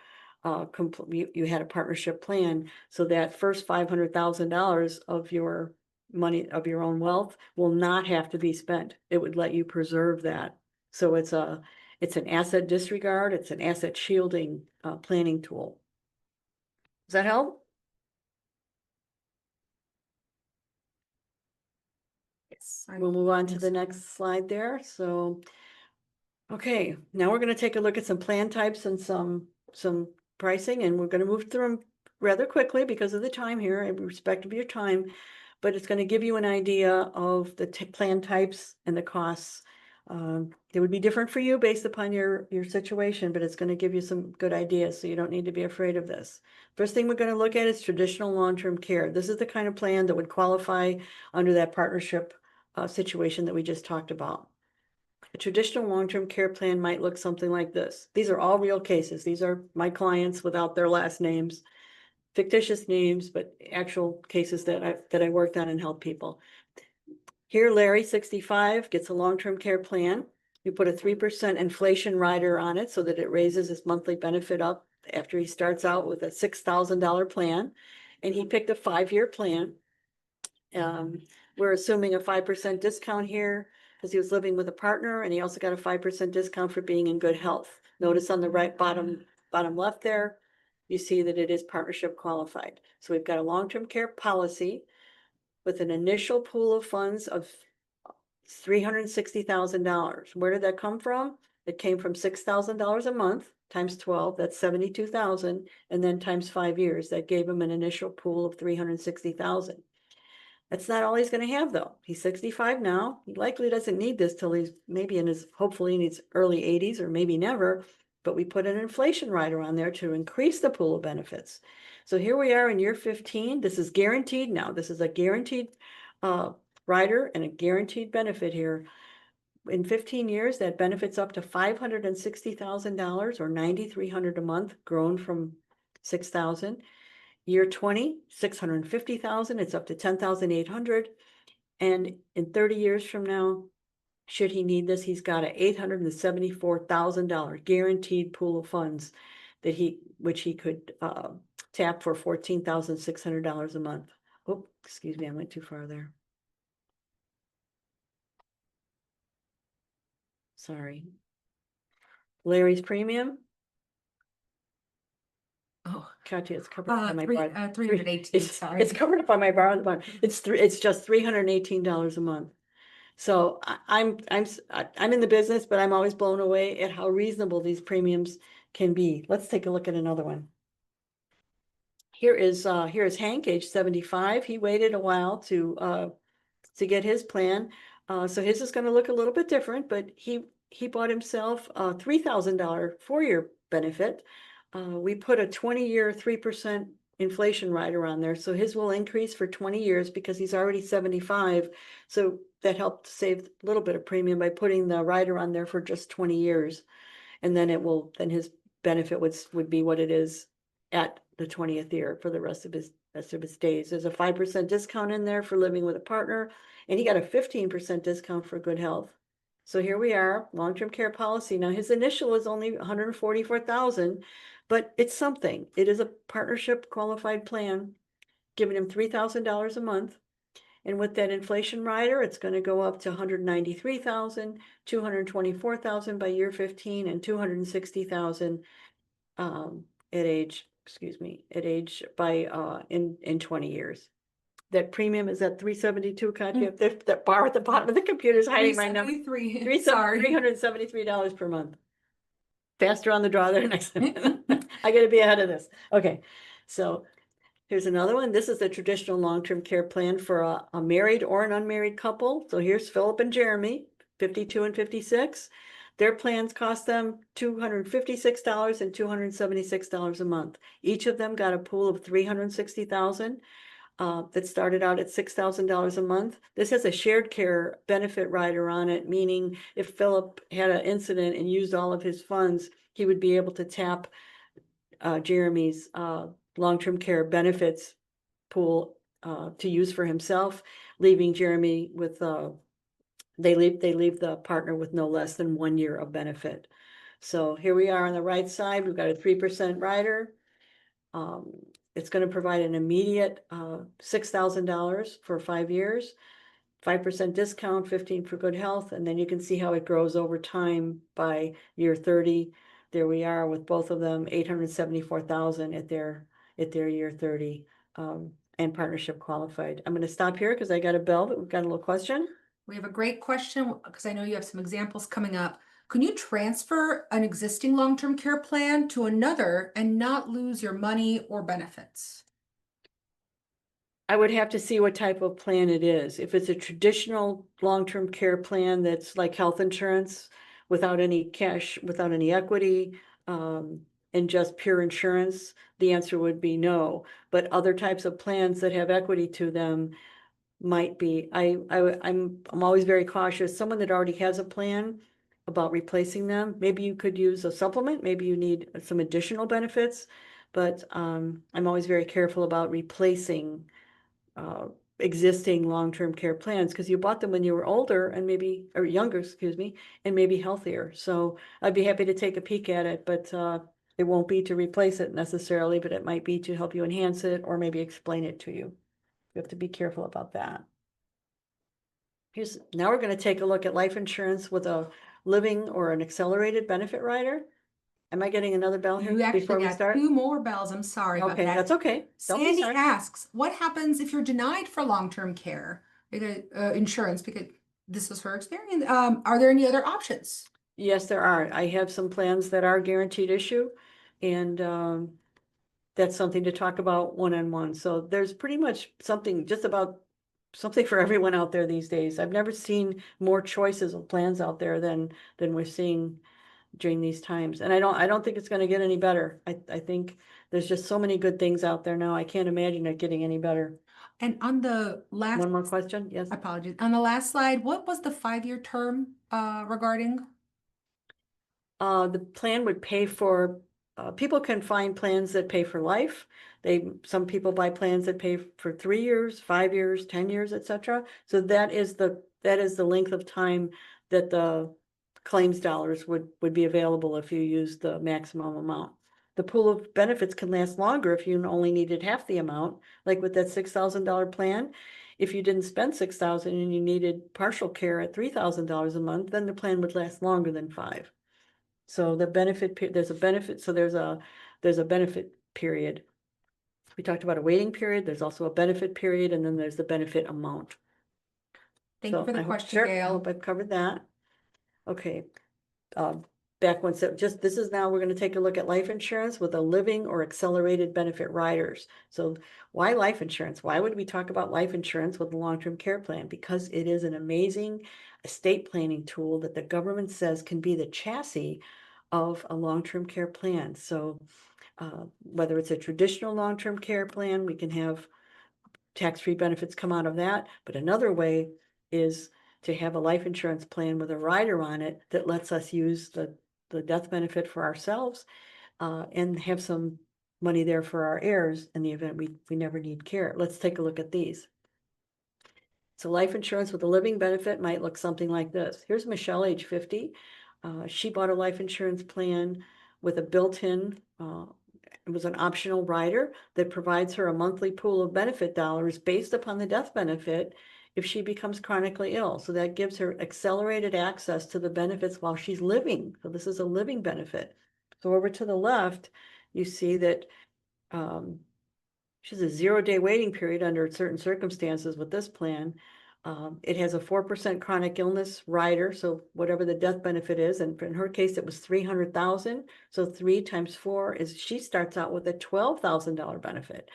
you had a partnership plan. So that first $500,000 of your money, of your own wealth will not have to be spent. It would let you preserve that. So it's an asset disregard, it's an asset shielding planning tool. Does that help? Yes. We'll move on to the next slide there. So, okay, now we're going to take a look at some plan types and some pricing, and we're going to move through them rather quickly because of the time here and respect of your time. But it's going to give you an idea of the plan types and the costs. It would be different for you based upon your situation, but it's going to give you some good ideas, so you don't need to be afraid of this. First thing we're going to look at is traditional long-term care. This is the kind of plan that would qualify under that partnership situation that we just talked about. A traditional long-term care plan might look something like this. These are all real cases. These are my clients without their last names, fictitious names, but actual cases that I worked on and helped people. Here, Larry, 65, gets a long-term care plan. You put a 3% inflation rider on it so that it raises his monthly benefit up after he starts out with a $6,000 plan. And he picked a 5-year plan. We're assuming a 5% discount here because he was living with a partner, and he also got a 5% discount for being in good health. Notice on the right bottom left there, you see that it is partnership qualified. So we've got a long-term care policy with an initial pool of funds of $360,000. Where did that come from? It came from $6,000 a month times 12, that's 72,000, and then times 5 years, that gave him an initial pool of 360,000. That's not all he's going to have, though. He's 65 now. He likely doesn't need this till he's maybe in his, hopefully in his early 80s or maybe never. But we put an inflation rider on there to increase the pool of benefits. So here we are in year 15. This is guaranteed now. This is a guaranteed rider and a guaranteed benefit here. In 15 years, that benefits up to $560,000 or $9,300 a month, grown from $6,000. Year 20, $650,000, it's up to $10,800. And in 30 years from now, should he need this, he's got an $874,000 guaranteed pool of funds that which he could tap for $14,600 a month. Oh, excuse me, I went too far there. Sorry. Larry's premium. Oh, Katya, it's covered by my bar. 318, sorry. It's covered up on my bar on the bottom. It's just $318 a month. So I'm in the business, but I'm always blown away at how reasonable these premiums can be. Let's take a look at another one. Here is Hank, age 75. He waited a while to get his plan. So his is going to look a little bit different, but he bought himself a $3,000 4-year benefit. We put a 20-year 3% inflation rider on there. So his will increase for 20 years because he's already 75. So that helped save a little bit of premium by putting the rider on there for just 20 years. And then his benefit would be what it is at the 20th year for the rest of his days. There's a 5% discount in there for living with a partner, and he got a 15% discount for good health. So here we are, long-term care policy. Now his initial is only $144,000, but it's something. It is a partnership qualified plan, giving him $3,000 a month. And with that inflation rider, it's going to go up to $193,000, $224,000 by year 15, and $260,000 at age by in 20 years. That premium is at 372, Katya. That bar at the bottom of the computer is hiding my number. $373 per month. Faster on the draw there next time. I got to be ahead of this. Okay, so Here's another one. This is a traditional long-term care plan for a married or an unmarried couple. So here's Philip and Jeremy, 52 and 56. Their plans cost them $256 and $276 a month. Each of them got a pool of $360,000 that started out at $6,000 a month. This has a shared care benefit rider on it, meaning if Philip had an incident and used all of his funds, he would be able to tap Jeremy's long-term care benefits pool to use for himself, leaving Jeremy with they leave the partner with no less than 1 year of benefit. So here we are on the right side. We've got a 3% rider. It's going to provide an immediate $6,000 for 5 years, 5% discount, 15 for good health, and then you can see how it grows over time by year 30. There we are with both of them, 874,000 at their year 30, and partnership qualified. I'm going to stop here because I got a bell, but we've got a little question. We have a great question because I know you have some examples coming up. Can you transfer an existing long-term care plan to another and not lose your money or benefits? I would have to see what type of plan it is. If it's a traditional long-term care plan that's like health insurance without any cash, without any equity, and just pure insurance, the answer would be no. But other types of plans that have equity to them might be. I'm always very cautious. Someone that already has a plan about replacing them, maybe you could use a supplement, maybe you need some additional benefits, but I'm always very careful about replacing existing long-term care plans because you bought them when you were older and maybe, or younger, excuse me, and maybe healthier. So I'd be happy to take a peek at it, but it won't be to replace it necessarily, but it might be to help you enhance it or maybe explain it to you. You have to be careful about that. Now we're going to take a look at life insurance with a living or an accelerated benefit rider. Am I getting another bell here You actually before we got start? 2 more bells. I'm sorry about Okay, that. that's okay. Don't be Sandy sorry. asks, what happens if you're denied for long-term care insurance? Because this was her experience. Are there any other options? Yes, there are. I have some plans that are guaranteed issue, and that's something to talk about one-on-one. So there's pretty much something, just about something for everyone out there these days. I've never seen more choices of plans out there than we're seeing during these times. And I don't think it's going to get any better. I think there's just so many good things out there now. I can't imagine it getting any better. And on the last, One more question? Yes. apologies. On the last slide, what was the 5-year term regarding? The plan would pay for, people can find plans that pay for life. Some people buy plans that pay for 3 years, 5 years, 10 years, etc. So that is the length of time that the claims dollars would be available if you use the maximum amount. The pool of benefits can last longer if you only needed half the amount, like with that $6,000 plan. If you didn't spend $6,000 and you needed partial care at $3,000 a month, then the plan would last longer than 5. So the benefit, there's a benefit, so there's a benefit period. We talked about a waiting period, there's also a benefit period, and then there's the benefit amount. Thank you So for the I hope- question, sure, I Gail. hope I've covered that. Okay. Back one step, this is now, we're going to take a look at life insurance with a living or accelerated benefit riders. So why life insurance? Why would we talk about life insurance with a long-term care plan? Because it is an amazing estate planning tool that the government says can be the chassis of a long-term care plan. So whether it's a traditional long-term care plan, we can have tax-free benefits come out of that. But another way is to have a life insurance plan with a rider on it that lets us use the death benefit for ourselves and have some money there for our heirs in the event we never need care. Let's take a look at these. So life insurance with a living benefit might look something like this. Here's Michelle, age 50. She bought a life insurance plan with a built-in, it was an optional rider that provides her a monthly pool of benefit dollars based upon the death benefit if she becomes chronically ill. So that gives her accelerated access to the benefits while she's living. So this is a living benefit. So over to the left, you see that she has a 0-day waiting period under certain circumstances with this plan. It has a 4% chronic illness rider, so whatever the death benefit is, and in her case, it was $300,000. So 3 times 4 is she starts out with a $12,000 benefit.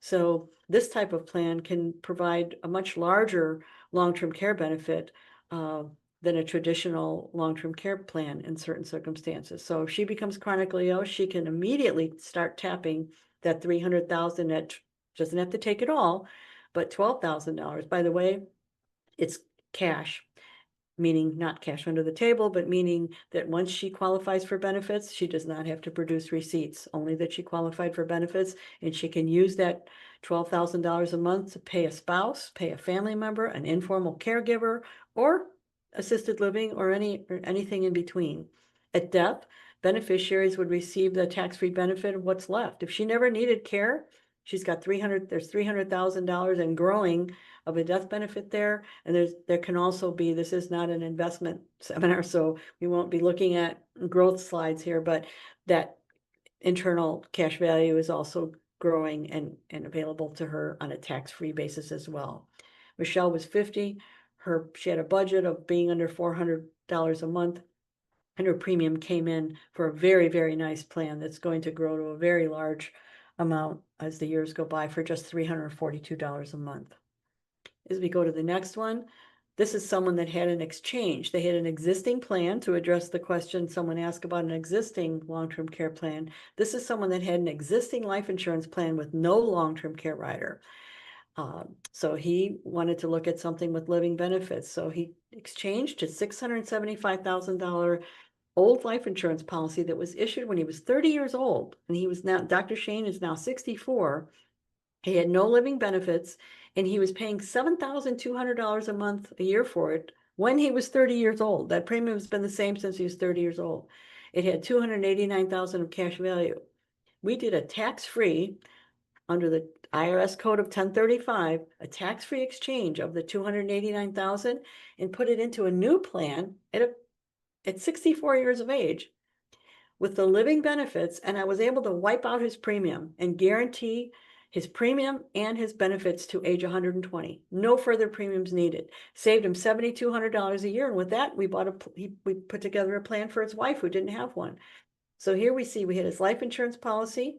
So this type of plan can provide a much larger long-term care benefit than a traditional long-term care plan in certain circumstances. So if she becomes chronically ill, she can immediately start tapping that 300,000 that doesn't have to take it all, but $12,000. By the way, it's cash, meaning not cash under the table, but meaning that once she qualifies for benefits, she does not have to produce receipts, only that she qualified for benefits, and she can use that $12,000 a month to pay a spouse, pay a family member, an informal caregiver, or assisted living, or anything in between. At death, beneficiaries would receive the tax-free benefit of what's left. If she never needed care, she's got there's $300,000 and growing of a death benefit there. And there can also be, this is not an investment seminar, so we won't be looking at growth slides here, but that internal cash value is also growing and available to her on a tax-free basis as well. Michelle was 50. She had a budget of being under $400 a month, and her premium came in for a very, very nice plan that's going to grow to a very large amount as the years go by for just $342 a month. As we go to the next one, this is someone that had an exchange. They had an existing plan to address the question someone asked about an existing long-term care plan. This is someone that had an existing life insurance plan with no long-term care rider. So he wanted to look at something with living benefits. So he exchanged a $675,000 old life insurance policy that was issued when he was 30 years old. And he was now, Dr. Shane is now 64. He had no living benefits, and he was paying $7,200 a month a year for it when he was 30 years old. That premium has been the same since he was 30 years old. It had $289,000 of cash value. We did a tax-free, under the IRS code of 1035, a tax-free exchange of the $289,000 and put it into a new plan at 64 years of age with the living benefits, and I was able to wipe out his premium and guarantee his premium and his benefits to age 120. No further premiums needed. Saved him $7,200 a year, and with that, we put together a plan for his wife who didn't have one. So here we see we had his life insurance policy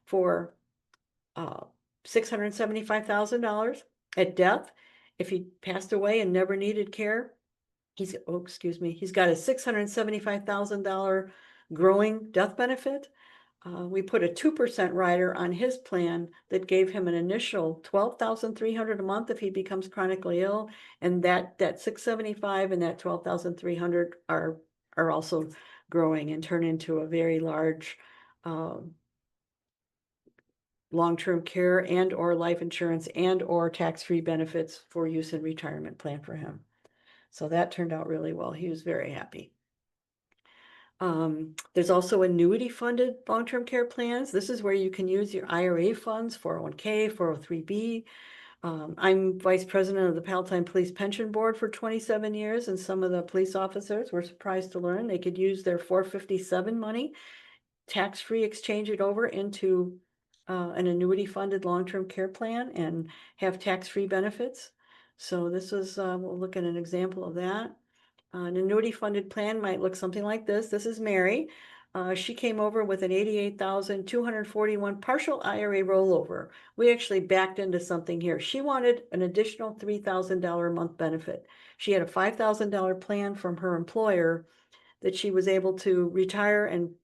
for $675,000 at death. If he passed away and never needed care, he's got a $675,000 growing death benefit. We put a 2% rider on his plan that gave him an initial $12,300 a month if he becomes chronically ill, and that 675 and that 12,300 are also growing and turn into a very large long-term care and or life insurance and or tax-free benefits for use in retirement plan for him. So that turned out really well. He was very happy. There's also annuity funded long-term care plans. This is where you can use your IRA funds, 401k, 403b. I'm vice president of the Palatine Police Pension Board for 27 years, and some of the police officers were surprised to learn they could use their 457 money, tax-free, exchange it over into an annuity funded long-term care plan and have tax-free benefits. So this is, we'll look at an example of that. An annuity funded plan might look something like this. This is Mary. She came over with an $88,241 partial IRA rollover. We actually backed into something here. She wanted an additional $3,000 a month benefit. She had a $5,000 plan from her employer that she was able to retire and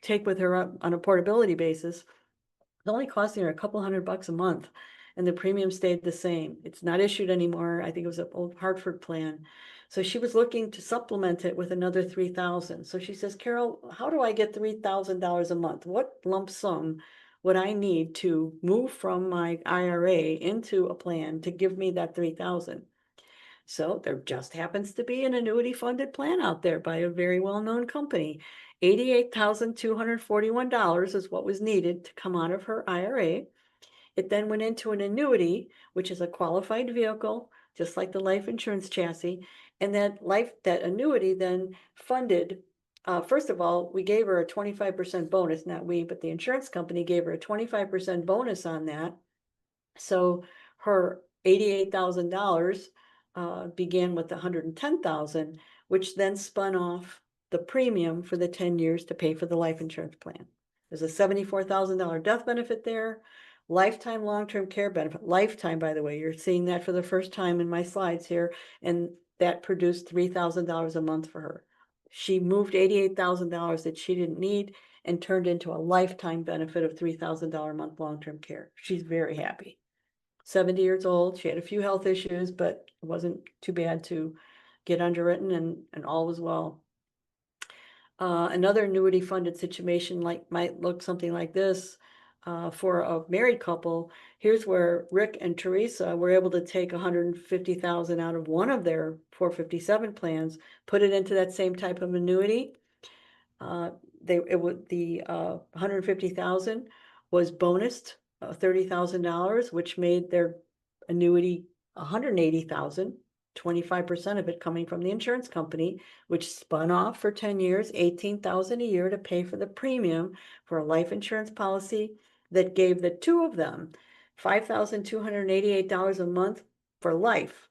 take with her on a portability basis. It's only costing her a couple $100 a month, and the premium stayed the same. It's not issued anymore. I think it was an old Hartford plan. So she was looking to supplement it with another $3,000. So she says, Carol, how do I get $3,000 a month? What lump sum would I need to move from my IRA into a plan to give me that $3,000? So there just happens to be an annuity funded plan out there by a very well-known company. $88,241 is what was needed to come out of her IRA. It then went into an annuity, which is a qualified vehicle, just like the life insurance chassis. And that annuity then funded, first of all, we gave her a 25% bonus, not we, but the insurance company gave her a 25% bonus on that. So her $88,000 began with $110,000, which then spun off the premium for the 10 years to pay for the life insurance plan. There's a $74,000 death benefit there, Lifetime long-term care benefit, lifetime, by the way, you're seeing that for the first time in my slides here, and that produced $3,000 a month for her. She moved $88,000 that she didn't need and turned into a lifetime benefit of $3,000 a month long-term care. She's very happy. 70 years old, she had a few health issues, but it wasn't too bad to get underwritten, and all was well. Another annuity funded situation might look something like this. For a married couple, here's where Rick and Teresa were able to take 150,000 out of one of their 457 plans, put it into that same type of annuity. The 150,000 was bonused $30,000, which made their annuity 180,000. 25% of it coming from the insurance company, which spun off for 10 years, 18,000 a year to pay for the premium for a life insurance policy that gave the two of them $5,288 a month for life.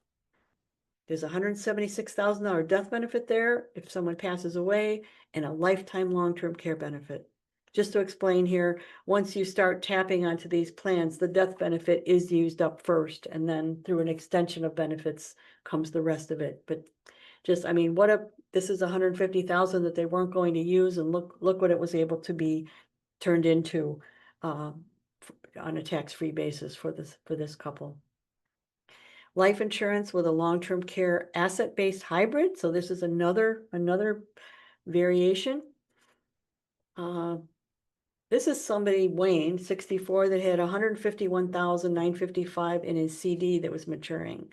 There's a $176,000 death benefit there if someone passes away, and a lifetime long-term care benefit. Just to explain here, once you start tapping onto these plans, the death benefit is used up first, and then through an extension of benefits comes the rest of it. But just, I mean, this is 150,000 that they weren't going to use, and look what it was able to be turned into on a tax-free basis for this couple. Life insurance with a long-term care asset-based hybrid. So this is another variation. This is somebody, Wayne, 64, that had 151,955 in his CD that was maturing.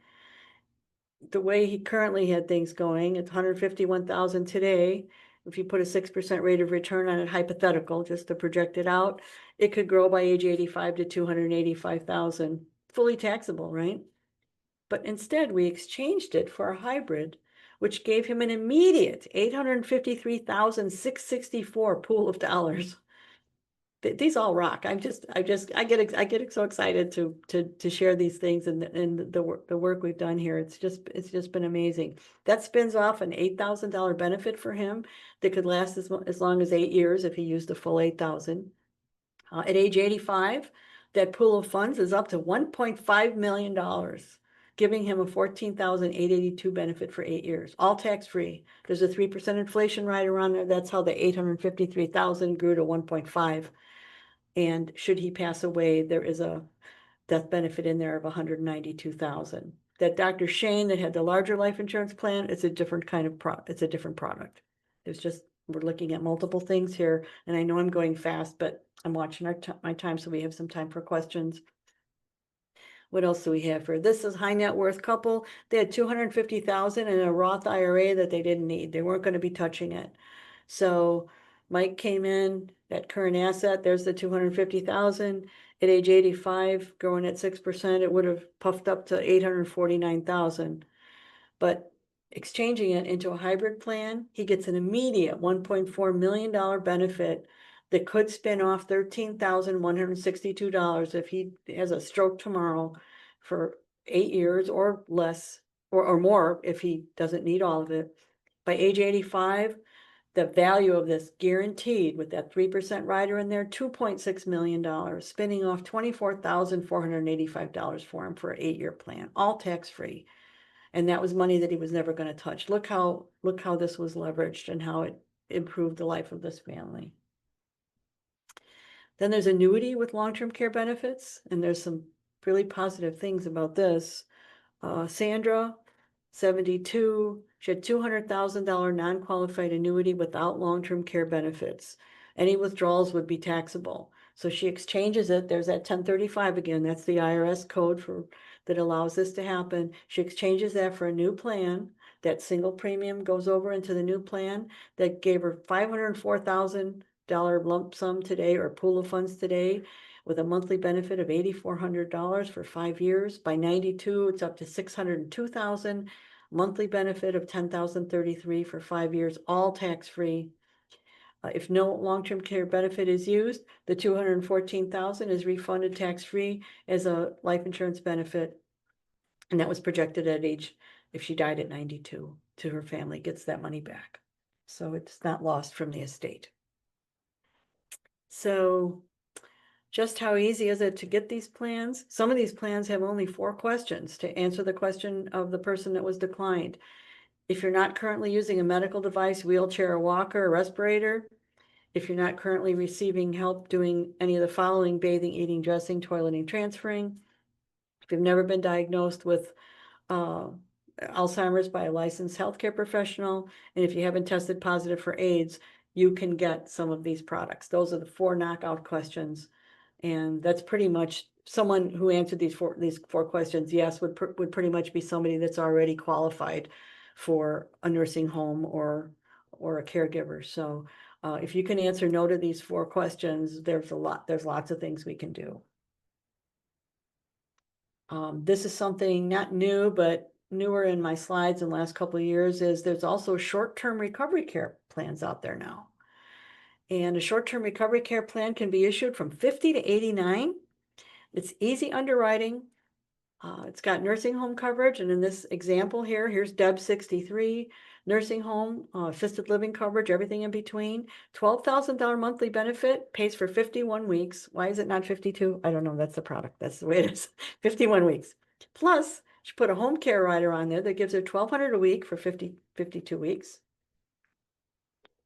The way he currently had things going, it's 151,000 today. If you put a 6% rate of return on it, hypothetical, just to project it out, it could grow by age 85 to 285,000, fully taxable, right? But instead we exchanged it for a hybrid, which gave him an immediate 853,664 pool of dollars. These all rock. I get so excited to share these things and the work we've done here. It's just been amazing. That spins off an $8,000 benefit for him that could last as long as 8 years if he used the full 8,000. At age 85, that pool of funds is up to $1.5 million, giving him a $14,882 benefit for 8 years, all tax-free. There's a 3% inflation rider on there. That's how the 853,000 grew to 1.5. And should he pass away, there is a death benefit in there of 192,000. That Dr. Shane that had the larger life insurance plan, it's a different kind of it's a different product. We're looking at multiple things here, and I know I'm going fast, but I'm watching my time, so we have some time for questions. What else do we have for this? Is high net worth couple. They had 250,000 in a Roth IRA that they didn't need. They weren't going to be touching it. So Mike came in, that current asset, there's the 250,000. At age 85, growing at 6%, it would have puffed up to 849,000. But exchanging it into a hybrid plan, he gets an immediate $1.4 million benefit that could spin off $13,162 if he has a stroke tomorrow for 8 years or less, or more if he doesn't need all of it. By age 85, the value of this guaranteed with that 3% rider in there, $2.6 million, spinning off $24,485 for him for an 8-year plan, all tax-free. And that was money that he was never going to touch. Look how this was leveraged and how it improved the life of this family. Then there's annuity with long-term care benefits, and there's some really positive things about this. Sandra, 72, she had $200,000 non-qualified annuity without long-term care benefits. Any withdrawals would be taxable. So she exchanges it. There's that 1035 again. That's the IRS code that allows this to happen. She exchanges that for a new plan. That single premium goes over into the new plan that gave her $504,000 lump sum today, or pool of funds today, with a monthly benefit of $8,400 for 5 years. By 92, it's up to $602,000, monthly benefit of $10,033 for 5 years, all tax-free. If no long-term care benefit is used, the $214,000 is refunded tax-free as a life insurance benefit. And that was projected at age, if she died at 92, to her family, gets that money back. So it's not lost from the estate. So Just how easy is it to get these plans? Some of these plans have only 4 questions to answer the question of the person that was declined. If you're not currently using a medical device, wheelchair, or walker, or respirator, if you're not currently receiving help doing any of the following: bathing, eating, dressing, toileting, transferring, if you've never been diagnosed with Alzheimer's by a licensed healthcare professional, and if you haven't tested positive for AIDS, you can get some of these products. Those are the 4 knockout questions. And that's pretty much someone who answered these four questions, yes, would pretty much be somebody that's already qualified for a nursing home or a caregiver. So if you can answer no to these 4 questions, there's lots of things we can do. This is something not new, but newer in my slides in the last couple of years, is there's also short-term recovery care plans out there now. And a short-term recovery care plan can be issued from 50 to 89. It's easy underwriting. It's got nursing home coverage. And in this example here, here's Deb 63, nursing home, assisted living coverage, everything in between. $12,000 monthly benefit, pays for 51 weeks. Why is it not 52? I don't know. That's the product. That's the way it is. 51 weeks. Plus, she put a home care rider on there that gives her $1,200 a week for 52 weeks.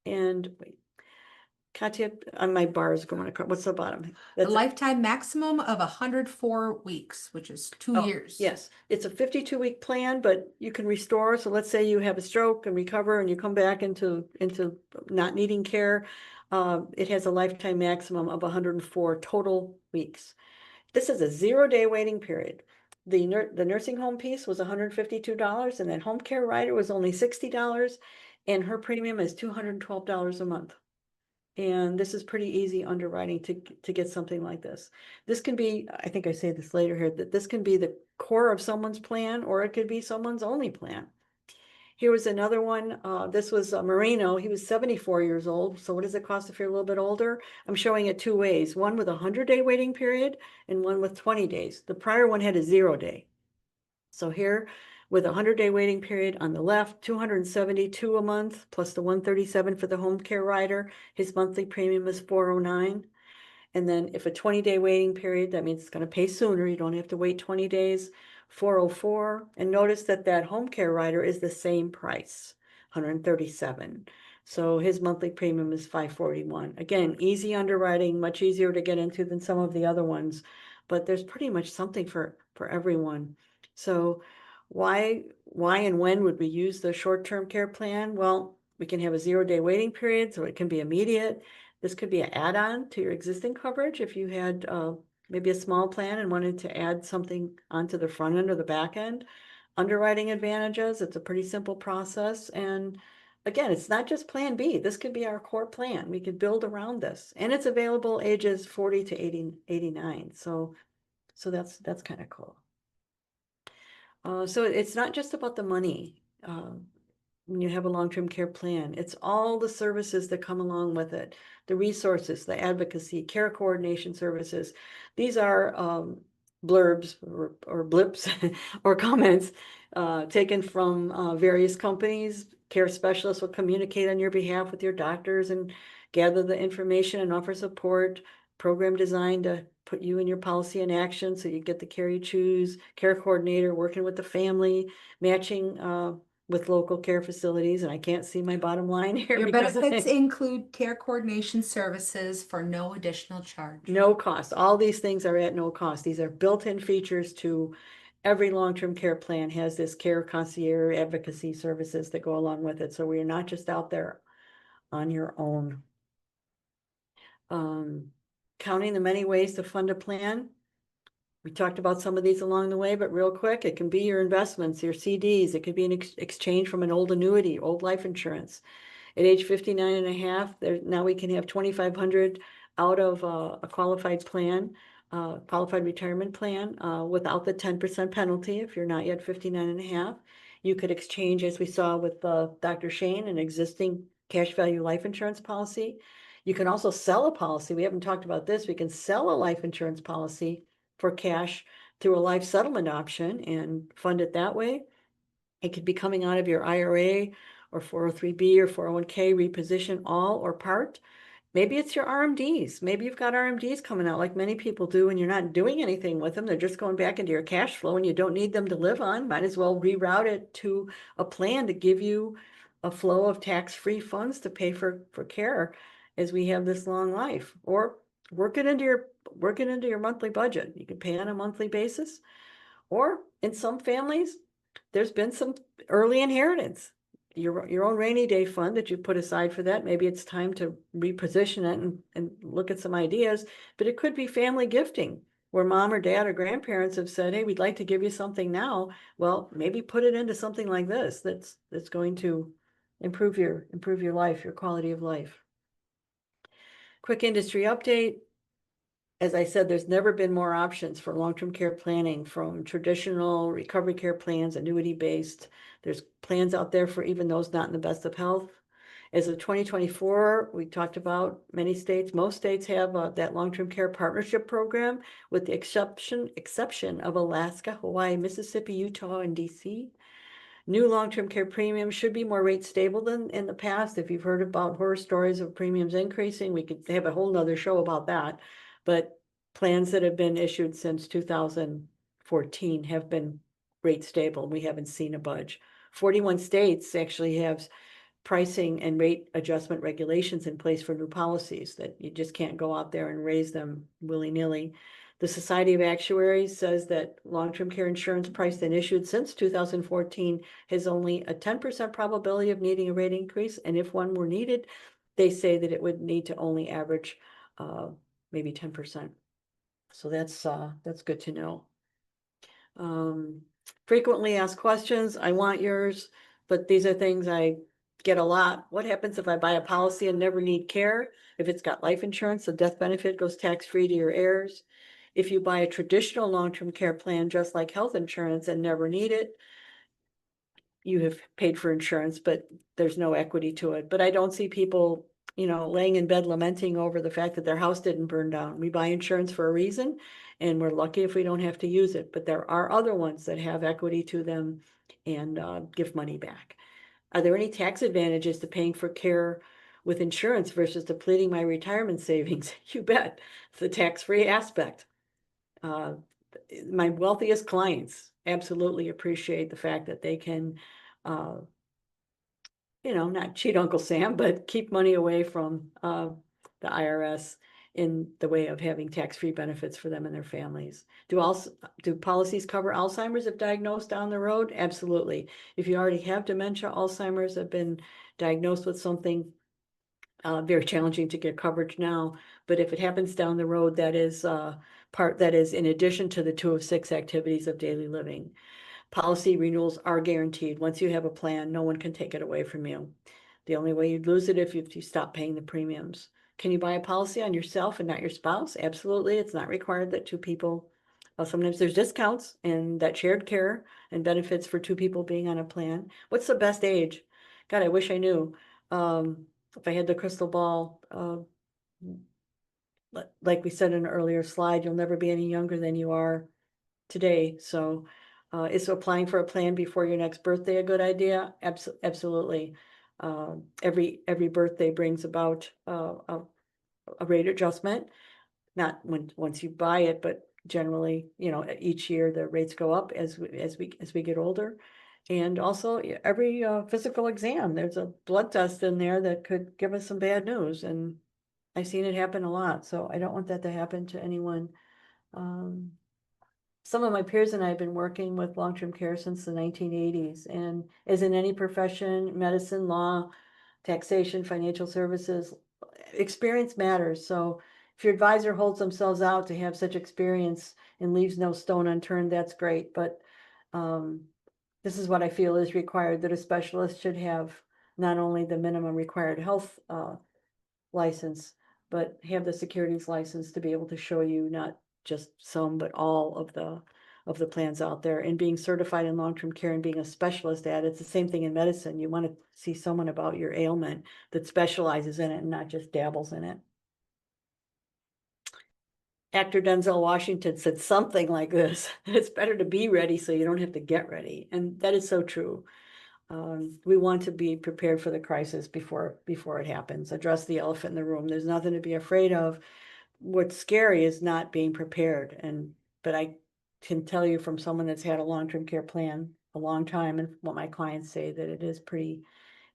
And wait, Katya, on my bar is going across. What's the bottom? A That's it. lifetime maximum of 104 weeks, which is 2 Oh, years. Yes, it's a 52-week plan, but you can restore. So let's say you have a stroke and recover and you come back into not needing care. It has a lifetime maximum of 104 total weeks. This is a 0-day waiting period. The nursing home piece was $152, and that home care rider was only $60, and her premium is $212 a month. And this is pretty easy underwriting to get something like this. This can be, I think I say this later here, that this can be the core of someone's plan, or it could be someone's only plan. Here was another one. This was Marino. He was 74 years old. So what does it cost if you're a little bit older? I'm showing it 2 ways, one with a 100-day waiting period and one with 20 days. The prior one had a 0-day. So here, with a 100-day waiting period on the left, $272 a month, plus the $137 for the home care rider. His monthly premium is $409. And then if a 20-day waiting period, that means it's going to pay sooner. You don't have to wait 20 days, $404. And notice that that home care rider is the same price, $137. So his monthly premium is $541. Again, easy underwriting, much easier to get into than some of the other ones, but there's pretty much something for everyone. So why and when would we use the short-term care plan? Well, we can have a 0-day waiting period, so it can be immediate. This could be an add-on to your existing coverage if you had maybe a small plan and wanted to add something onto the front end or the back end. Underwriting advantages, it's a pretty simple process. And again, it's not just Plan B. This could be our core plan. We could build around this. And it's available ages 40 to 89. So that's kind of cool. So it's not just about the money. When you have a long-term care plan, it's all the services that come along with it, the resources, the advocacy, care coordination services. These are blurbs or blips or comments taken from various companies. Care specialists will communicate on your behalf with your doctors and gather the information and offer support. Program designed to put you and your policy in action so you get the care you choose. Care coordinator working with the family, matching with local care facilities, and I can't see my bottom line here. Your because benefits include care coordination services for no additional charge. No cost. All these things are at no cost. These are built-in features to every long-term care plan. Has this care concierge advocacy services that go along with it. So we're not just out there on your own. Counting the many ways to fund a plan. We talked about some of these along the way, but real quick, it can be your investments, your CDs. It could be an exchange from an old annuity, old life insurance. At age 59 and a half, now we can have 2,500 out of a qualified plan, qualified retirement plan, without the 10% penalty if you're not yet 59 and a half. You could exchange, as we saw with Dr. Shane, an existing cash value life insurance policy. You can also sell a policy. We haven't talked about this. We can sell a life insurance policy for cash through a life settlement option and fund it that way. It could be coming out of your IRA or 403B or 401k, reposition all or part Maybe it's your RMDs. Maybe you've got RMDs coming out like many people do and you're not doing anything with them. They're just going back into your cash flow and you don't need them to live on. Might as well reroute it to a plan to give you a flow of tax-free funds to pay for care as we have this long life. Or work it into your monthly budget. You can pay on a monthly basis. Or in some families, there's been some early inheritance. Your own rainy day fund that you put aside for that. Maybe it's time to reposition it and look at some ideas, but it could be family gifting where mom or dad or grandparents have said, hey, we'd like to give you something now. Well, maybe put it into something like this that's going to improve your life, your quality of life. Quick industry update. As I said, there's never been more options for long-term care planning, from traditional recovery care plans, annuity-based. There's plans out there for even those not in the best of health. As of 2024, we talked about most states have that long-term care partnership program, with the exception of Alaska, Hawaii, Mississippi, Utah, and DC. New long-term care premiums should be more rate stable than in the past. If you've heard about horror stories of premiums increasing, we could have a whole nother show about that. But plans that have been issued since 2014 have been rate stable. We haven't seen a budge. 41 states actually have pricing and rate adjustment regulations in place for new policies that you just can't go out there and raise them willy-nilly. The Society of Actuaries says that long-term care insurance priced and issued since 2014 has only a 10% probability of needing a rate increase. And if one were needed, they say that it would need to only average maybe 10%. So that's good to know. Frequently asked questions. I want yours, but these are things I get a lot. What happens if I buy a policy and never need care? If it's got life insurance, the death benefit goes tax-free to your heirs. If you buy a traditional long-term care plan, just like health insurance, and never need it, you have paid for insurance, but there's no equity to it. But I don't see people, laying in bed lamenting over the fact that their house didn't burn down. We buy insurance for a reason, and we're lucky if we don't have to use it. But there are other ones that have equity to them and give money back. Are there any tax advantages to paying for care with insurance versus depleting my retirement savings? You bet. It's the tax-free aspect. My wealthiest clients absolutely appreciate the fact that they can, not cheat Uncle Sam, but keep money away from the IRS in the way of having tax-free benefits for them and their families. Do policies cover Alzheimer's if diagnosed down the road? Absolutely. If you already have dementia, Alzheimer's, have been diagnosed with something, very challenging to get coverage now. But if it happens down the road, that is in addition to the 2 of 6 activities of daily living. Policy renewals are guaranteed. Once you have a plan, no one can take it away from you. The only way you'd lose it if you stop paying the premiums. Can you buy a policy on yourself and not your spouse? Absolutely. It's not required that 2 people. Sometimes there's discounts and that shared care and benefits for 2 people being on a plan. What's the best age? God, I wish I knew. If I had the crystal ball, like we said in an earlier slide, you'll never be any younger than you are today. So is applying for a plan before your next birthday a good idea? Absolutely. Every birthday brings about a rate adjustment. Not once you buy it, but generally, each year the rates go up as we get older. And also every physical exam, there's a blood test in there that could give us some bad news. And I've seen it happen a lot. So I don't want that to happen to anyone. Some of my peers and I have been working with long-term care since the 1980s. And as in any profession, medicine, law, taxation, financial services, experience matters. So if your advisor holds themselves out to have such experience and leaves no stone unturned, that's great. But this is what I feel is required, that a specialist should have not only the minimum required health license, but have the securities license to be able to show you not just some, but all of the plans out there. And being certified in long-term care and being a specialist at it, it's the same thing in medicine. You want to see someone about your ailment that specializes in it and not just dabbles in it. Actor Denzel Washington said something like this: it's better to be ready so you don't have to get ready. And that is so true. We want to be prepared for the crisis before it happens, address the elephant in the room. There's nothing to be afraid of. What's scary is not being prepared. But I can tell you from someone that's had a long-term care plan a long time, and what my clients say, that it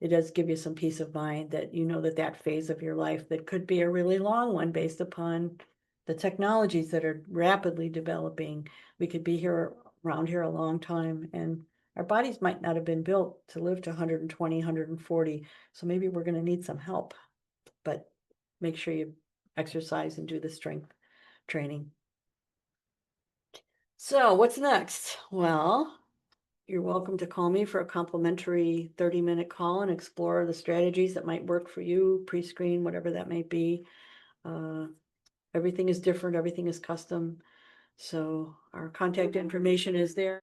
does give you some peace of mind that you know that phase of your life that could be a really long one based upon the technologies that are rapidly developing. We could be around here a long time, and our bodies might not have been built to live to 120, 140. So maybe we're going to need some help, but make sure you exercise and do the strength training. So what's next? Well, you're welcome to call me for a complimentary 30-minute call and explore the strategies that might work for you, pre-screen, whatever that may be. Everything is different, everything is custom. So our contact information is there.